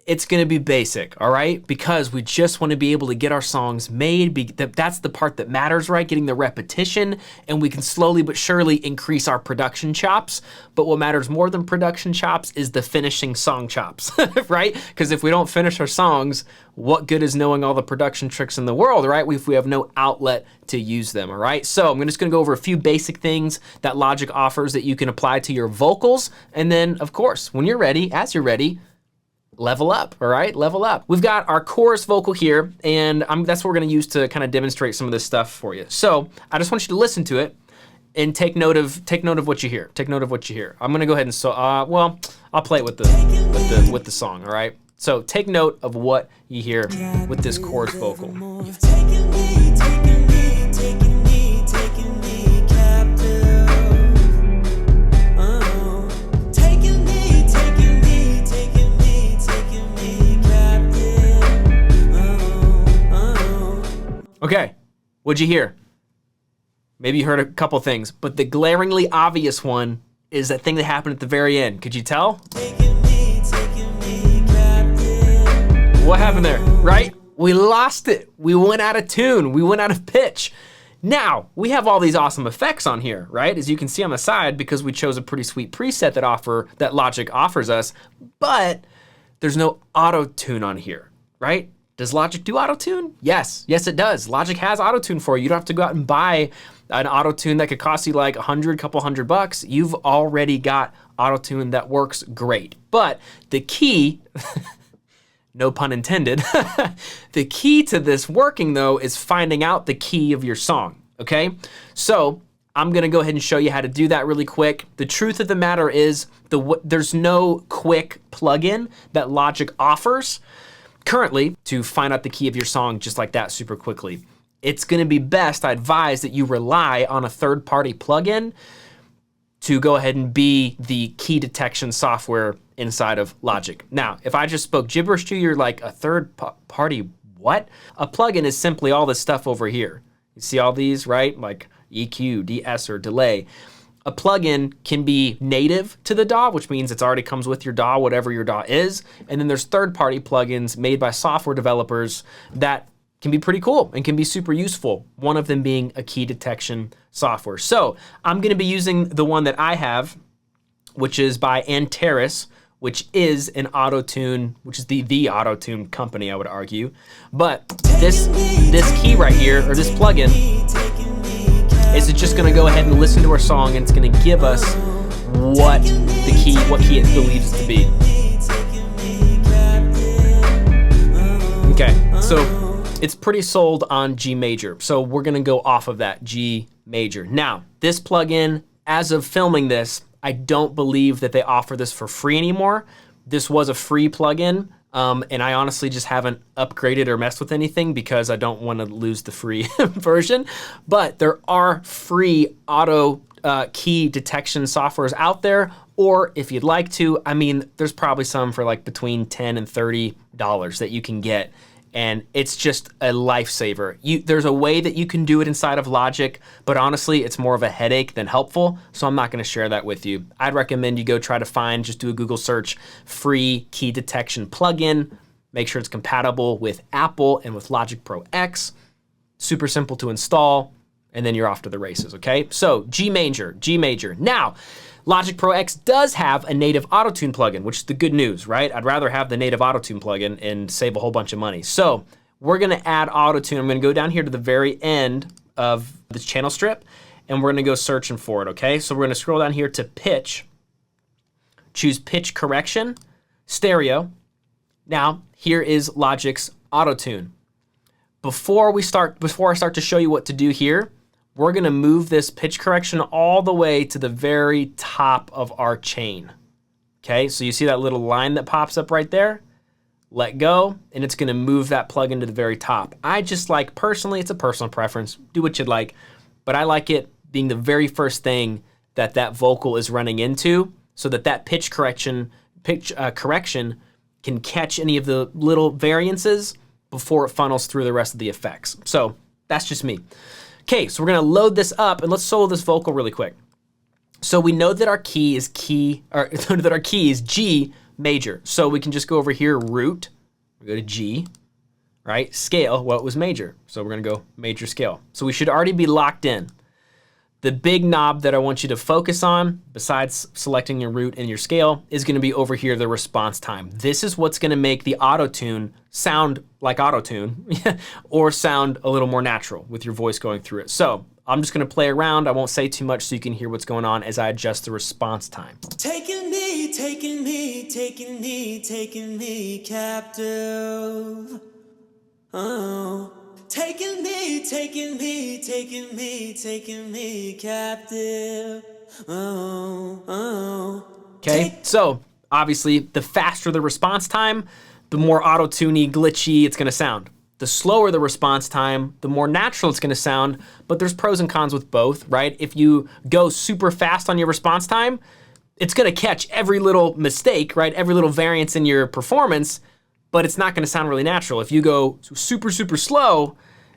it's gonna be basic, all right? Because we just wanna be able to get our songs made. That's the part that matters, right? Getting the repetition, and we can slowly but surely increase our production chops. But what matters more than production chops is the finishing song chops, right? Because if we don't finish our songs, what good is knowing all the production tricks in the world, right? If we have no outlet to use them, all right? So I'm just gonna go over a few basic things that Logic offers that you can apply to your vocals. And then, of course, when you're ready, as you're ready, level up, all right? Level up. We've got our chorus vocal here, and that's what we're gonna use to kind of demonstrate some of this stuff for you. So I just want you to listen to it and take note of what you hear. Take note of what you hear. I'm gonna go ahead and well, I'll play it with the song, all right? So take note of what you hear with this chorus vocal. You've taken me, taken me, taken me, taken me captive. Oh, taken me, taken me, taken me, taken me captive. Okay, what'd you hear? Maybe you heard a couple things, but the glaringly obvious one is that thing that happened at the very end. Could you tell? Taken me captive. What happened there, right? We lost it. We went out of tune. We went out of pitch. Now, we have all these awesome effects on here, right? As you can see on the side, because we chose a pretty sweet preset that Logic offers us, but there's no auto-tune on here, right? Does Logic do auto-tune? Yes, it does. Logic has auto-tune for you. You don't have to go out and buy an auto-tune that could cost you like couple $100. You've already got auto-tune that works great. But the key, no pun intended, the key to this working though is finding out the key of your song, okay? So I'm gonna go ahead and show you how to do that really quick. The truth of the matter is there's no quick plugin that Logic offers currently to find out the key of your song just like that super quickly. It's gonna be best, I advise, that you rely on a third-party plugin to go ahead and be the key detection software inside of Logic. Now, if I just spoke gibberish to you, you're like, a third-party what? A plugin is simply all this stuff over here. You see all these, right? Like EQ, de-esser, delay. A plugin can be native to the DAW, which means it already comes with your DAW, whatever your DAW is. And then there's third-party plugins made by software developers that can be pretty cool and can be super useful. One of them being a key detection software. So I'm gonna be using the one that I have, which is by Antares, which is an auto-tune, which is the auto-tune company, I would argue. But this key right here, or this plugin, is just gonna go ahead and listen to our song, and it's gonna give us what key it believes it to be. Okay, so it's pretty sold on G major, so we're gonna go off of that G major. Now, this plugin, as of filming this, I don't believe that they offer this for free anymore. This was a free plugin, and I honestly just haven't upgraded or messed with anything because I don't wanna lose the free version. But there are free auto key detection softwares out there, or if you'd like to, I mean, there's probably some for like between $10 and $30 that you can get. And it's just a lifesaver. There's a way that you can do it inside of Logic, but honestly, it's more of a headache than helpful, so I'm not gonna share that with you. I'd recommend you go try to just do a Google search, free key detection plugin, make sure it's compatible with Apple and with Logic Pro X, super simple to install, and then you're off to the races, okay? So G major. Now, Logic Pro X does have a native auto-tune plugin, which is the good news, right? I'd rather have the native auto-tune plugin and save a whole bunch of money. So we're gonna add auto-tune. I'm gonna go down here to the very end of this channel strip, and we're gonna go searching for it, okay? So we're gonna scroll down here to pitch, choose pitch correction, stereo. Now, here is Logic's auto-tune. Before I start to show you what to do here, we're gonna move this pitch correction all the way to the very top of our chain. Okay, so you see that little line that pops up right there? Let go, and it's gonna move that plugin to the very top. I just like, personally, it's a personal preference, do what you'd like, but I like it being the very first thing that vocal is running into, so that pitch correction can catch any of the little variances before it funnels through the rest of the effects. So that's just me. Okay, so we're gonna load this up and let's solo this vocal really quick. So we know that our key is G major. So we can just go over here, root, we go to G, right? Scale, well, it was major. So we're gonna go major scale. So we should already be locked in. The big knob that I want you to focus on, besides selecting your root and your scale, is gonna be over here, the response time. This is what's gonna make the auto-tune sound like auto-tune or sound a little more natural with your voice going through it. So I'm just gonna play around. I won't say too much so you can hear what's going on as I adjust the response time. Taking me, taking me, taking me, taking me captive. Oh. Taking me, taking me, taking me, taking me captive. Oh. Okay, so obviously the faster the response time, the more auto-tuney, glitchy it's gonna sound. The slower the response time, the more natural it's gonna sound, but there's pros and cons with both, right? If you go super fast on your response time, it's gonna catch every little mistake, right? Every little variance in your performance, but it's not gonna sound really natural. If you go super, super slow,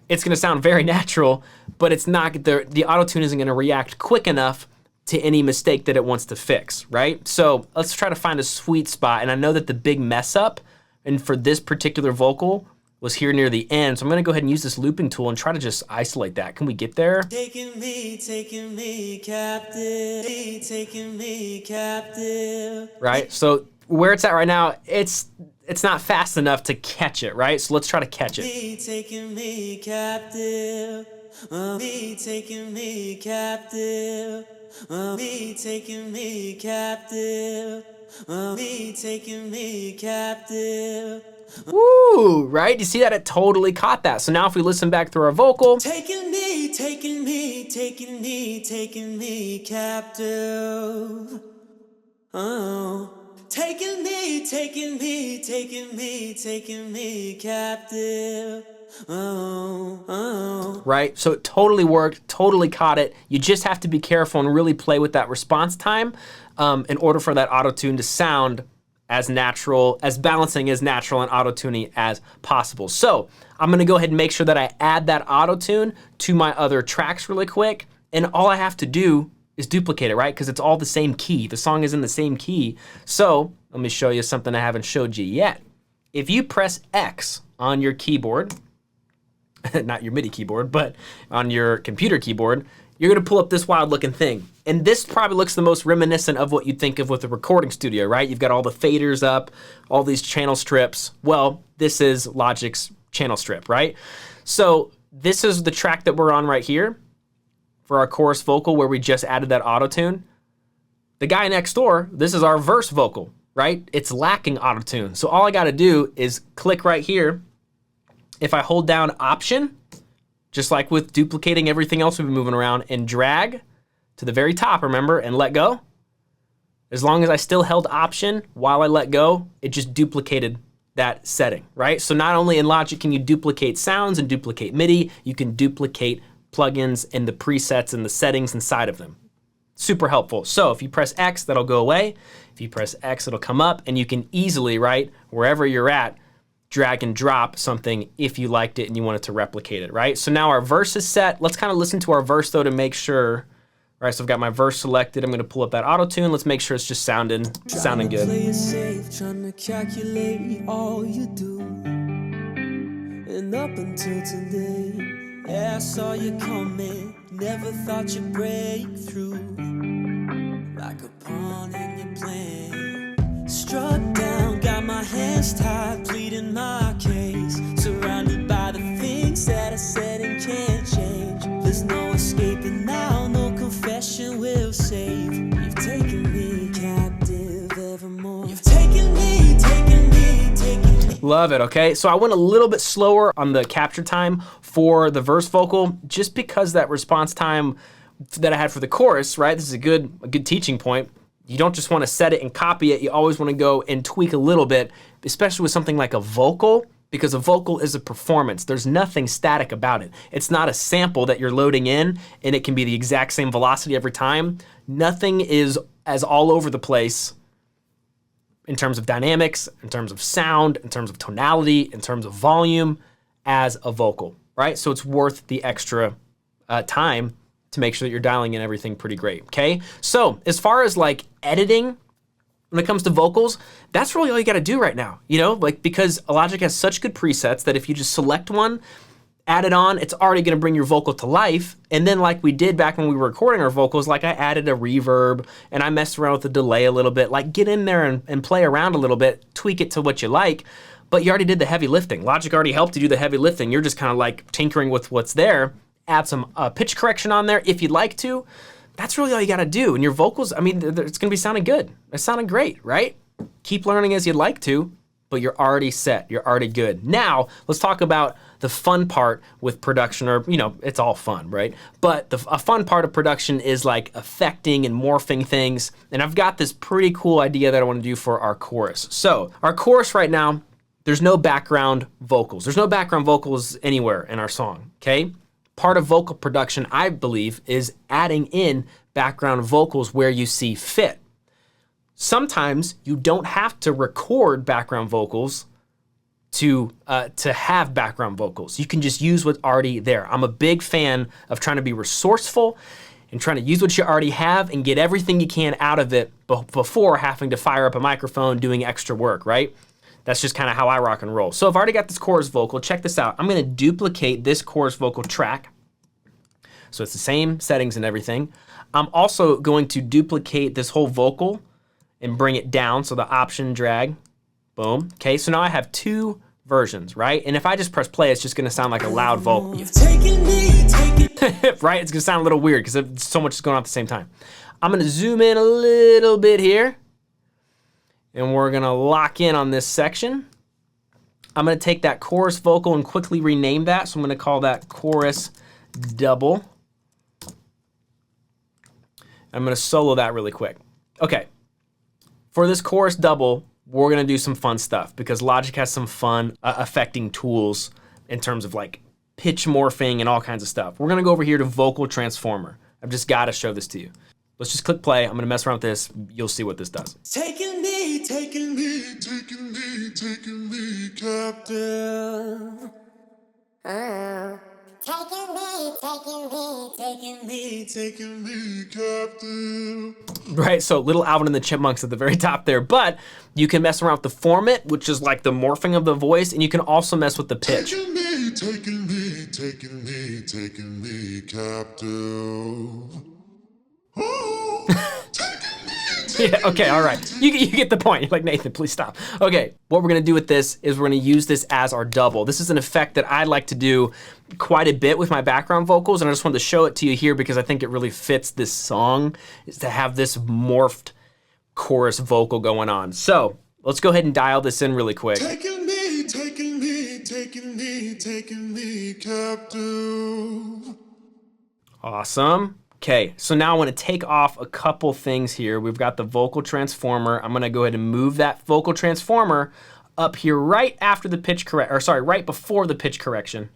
it's gonna sound very natural, but it's not, the auto-tune isn't gonna react quick enough to any mistake that it wants to fix, right? So let's try to find a sweet spot. And I know that the big mess up, and for this particular vocal, was here near the end. So I'm gonna go ahead and use this looping tool and try to just isolate that. Can we get there? Taking me captive, taking me captive. Right, so where it's at right now, it's not fast enough to catch it, right? So let's try to catch it. Taking me captive, taking me captive, taking me captive, taking me captive. Woo, right? You see that? It totally caught that. So now if we listen back through our vocal. Taking me, taking me, taking me, taking me captive. Oh. Taking me, taking me, taking me, taking me captive. Oh. Right? So it totally worked, totally caught it. You just have to be careful and really play with that response time in order for that auto-tune to sound as natural, as balancing, as natural and auto-tuning as possible. So I'm gonna go ahead and make sure that I add that auto-tune to my other tracks really quick. And all I have to do is duplicate it, right? Because it's all the same key. The song is in the same key. So let me show you something I haven't showed you yet. If you press X on your keyboard, not your MIDI keyboard, but on your computer keyboard, you're gonna pull up this wild looking thing. And this probably looks the most reminiscent of what you'd think of with a recording studio, right? You've got all the faders up, all these channel strips. Well, this is Logic's channel strip, right? So this is the track that we're on right here for our chorus vocal where we just added that auto-tune. The guy next door, this is our verse vocal, right? It's lacking auto-tune. So all I gotta do is click right here. If I hold down Option, just like with duplicating everything else we've been moving around, and drag to the very top, remember, and let go. As long as I still held Option while I let go, it just duplicated that setting, right? So not only in Logic can you duplicate sounds and duplicate MIDI, you can duplicate plugins and the presets and the settings inside of them. Super helpful. So if you press X, that'll go away. If you press X, it'll come up, and you can easily, right, wherever you're at, drag and drop something if you liked it and you wanted to replicate it, right? So now our verse is set. Let's kind of listen to our verse though to make sure. All right, so I've got my verse selected. I'm gonna pull up that auto-tune. Let's make sure it's just sounding good. Play it safe, trying to calculate all you do. And up until today, yeah, I saw you coming. Never thought you'd break through. Like a pawn in your plan. Struck down, got my hands tied, pleading my case. Surrounded by the things that I said and can't change. There's no escaping now, no confession will save. You've taken me captive evermore. You've taken me, taken me, taken me. Love it, okay? So I went a little bit slower on the capture time for the verse vocal, just because that response time that I had for the chorus, right? This is a good teaching point. You don't just want to set it and copy it. You always want to go and tweak a little bit, especially with something like a vocal, because a vocal is a performance. There's nothing static about it. It's not a sample that you're loading in and it can be the exact same velocity every time. Nothing is as all over the place in terms of dynamics, in terms of sound, in terms of tonality, in terms of volume as a vocal, right? So it's worth the extra time to make sure that you're dialing in everything pretty great, okay? So as far as like editing, when it comes to vocals, that's really all you gotta do right now, you know? Like, because Logic has such good presets that if you just select one, add it on, it's already gonna bring your vocal to life. And then like we did back when we were recording our vocals, like I added a reverb and I messed around with the delay a little bit, like get in there and play around a little bit, tweak it to what you like, but you already did the heavy lifting. Logic already helped you do the heavy lifting. You're just kind of like tinkering with what's there. Add some pitch correction on there if you'd like to. That's really all you gotta do. And your vocals, I mean, it's gonna be sounding good. It's sounding great, right? Keep learning as you'd like to, but you're already set, you're already good. Now, let's talk about the fun part with production, or, you know, it's all fun, right? But a fun part of production is like affecting and morphing things. And I've got this pretty cool idea that I wanna do for our chorus. So, our chorus right now, there's no background vocals. There's no background vocals anywhere in our song, okay? Part of vocal production, I believe, is adding in background vocals where you see fit. Sometimes you don't have to record background vocals to have background vocals. You can just use what's already there. I'm a big fan of trying to be resourceful and trying to use what you already have and get everything you can out of it before having to fire up a microphone doing extra work, right? That's just kind of how I rock and roll. So I've already got this chorus vocal. Check this out. I'm gonna duplicate this chorus vocal track. So it's the same settings and everything. I'm also going to duplicate this whole vocal and bring it down. So the option drag, boom. Okay, so now I have two versions, right? And if I just press play, it's just gonna sound like a loud vocal. You've taken me, right? It's gonna sound a little weird because so much is going on at the same time. I'm gonna zoom in a little bit here and we're gonna lock in on this section. I'm gonna take that chorus vocal and quickly rename that. So I'm gonna call that chorus double. I'm gonna solo that really quick. Okay, for this chorus double, we're gonna do some fun stuff because Logic has some fun affecting tools in terms of like pitch morphing and all kinds of stuff. We're gonna go over here to vocal transformer. I've just gotta show this to you. Let's just click play. I'm gonna mess around with this. You'll see what this does. taking me, taking me, taking me, taking me captive. Taking me, taking me, taking me, taking me captive. Right, so little Alvin and the Chipmunks at the very top there, but you can mess around with the format, which is like the morphing of the voice, and you can also mess with the pitch. Taking me, taking me, taking me, taking me captive. Yeah, okay, all right. You get the point. You're like, Nathan, please stop. Okay, what we're gonna do with this is we're gonna use this as our double. This is an effect that I like to do quite a bit with my background vocals, and I just wanted to show it to you here because I think it really fits this song, is to have this morphed chorus vocal going on. So let's go ahead and dial this in really quick. Taking me, taking me, taking me, taking me captive. Awesome. Okay, so now I want to take off a couple things here. We've got the vocal transformer. I'm gonna go ahead and move that vocal transformer up here right after the pitch correct, or sorry, right before the pitch correction.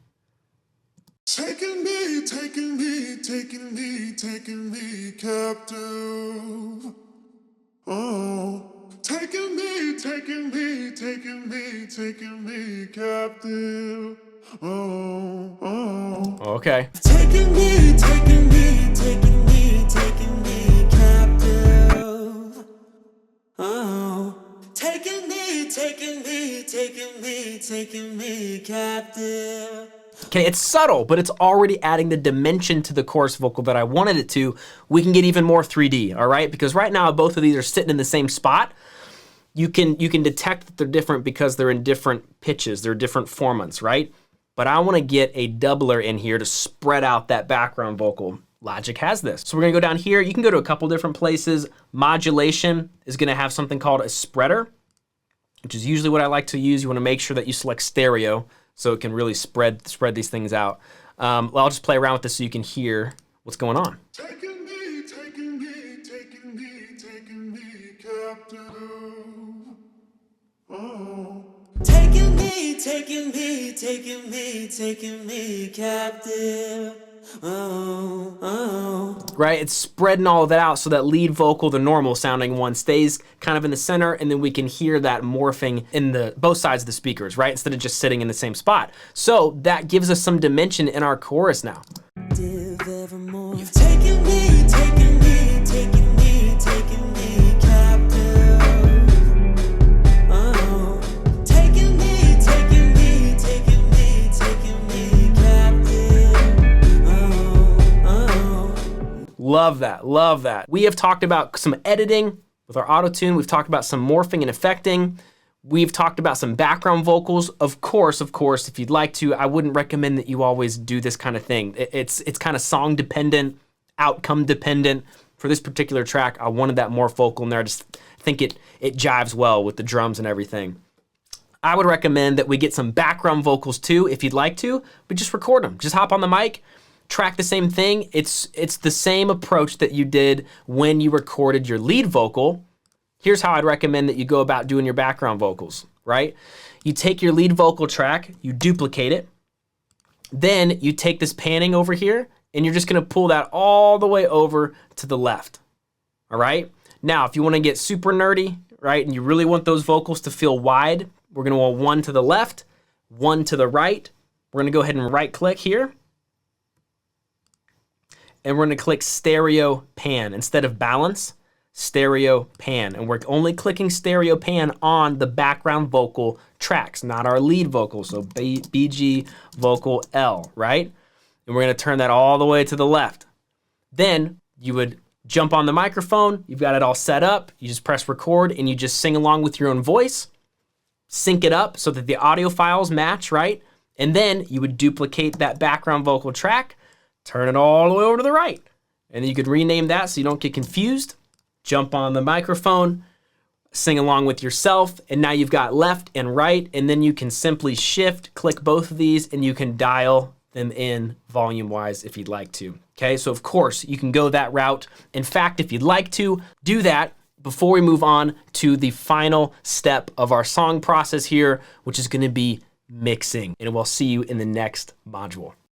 Taking me, taking me, taking me, taking me captive. Oh, taking me, taking me, taking me, taking me captive. Oh, oh. Okay. Taking me, taking me, taking me, taking me captive. Oh, taking me, taking me, taking me, taking me captive. Okay, it's subtle, but it's already adding the dimension to the chorus vocal that I wanted it to. We can get even more 3D, all right? Because right now, both of these are sitting in the same spot. You can detect that they're different because they're in different pitches, they're different formats, right? But I wanna get a doubler in here to spread out that background vocal. Logic has this. So we're gonna go down here. You can go to a couple different places. Modulation is gonna have something called a spreader, which is usually what I like to use. You wanna make sure that you select stereo so it can really spread these things out. Well, I'll just play around with this so you can hear what's going on. Taking me, taking me, taking me, taking me captive. Oh. Taking me, taking me, taking me, taking me captive. Oh, oh. Right, it's spreading all of that out so that lead vocal, the normal sounding one, stays kind of in the center, and then we can hear that morphing in both sides of the speakers, right? Instead of just sitting in the same spot. So that gives us some dimension in our chorus now. You've taken me, taken me, taken me, taken me captive. Oh, taking me, taking me, taking me, taking me captive. Oh, oh. Love that, love that. We have talked about some editing with our auto-tune. We've talked about some morphing and affecting. We've talked about some background vocals. Of course, if you'd like to, I wouldn't recommend that you always do this kind of thing. It's kind of song dependent, outcome dependent. For this particular track, I wanted that more vocal in there. I just think it jives well with the drums and everything. I would recommend that we get some background vocals too, if you'd like to, but just record them. Just hop on the mic, track the same thing. It's the same approach that you did when you recorded your lead vocal. Here's how I'd recommend that you go about doing your background vocals, right? you take your lead vocal track, you duplicate it, then you take this panning over here, and you're just gonna pull that all the way over to the left, all right? Now, if you wanna get super nerdy, right, and you really want those vocals to feel wide, we're gonna want one to the left, one to the right. We're gonna go ahead and right click here, and we're gonna click stereo pan. Instead of balance, stereo pan. And we're only clicking stereo pan on the background vocal tracks, not our lead vocal. So BG vocal L, right? And we're gonna turn that all the way to the left. Then you would jump on the microphone, you've got it all set up, you just press record and you just sing along with your own voice, sync it up so that the audio files match, right? And then you would duplicate that background vocal track, turn it all the way over to the right. And then you could rename that so you don't get confused. Jump on the microphone, sing along with yourself, and now you've got left and right, and then you can simply shift, click both of these, and you can dial them in volume-wise if you'd like to. Okay, so of course you can go that route. In fact, if you'd like to, do that before we move on to the final step of our song process here, which is gonna be mixing. And we'll see you in the next module.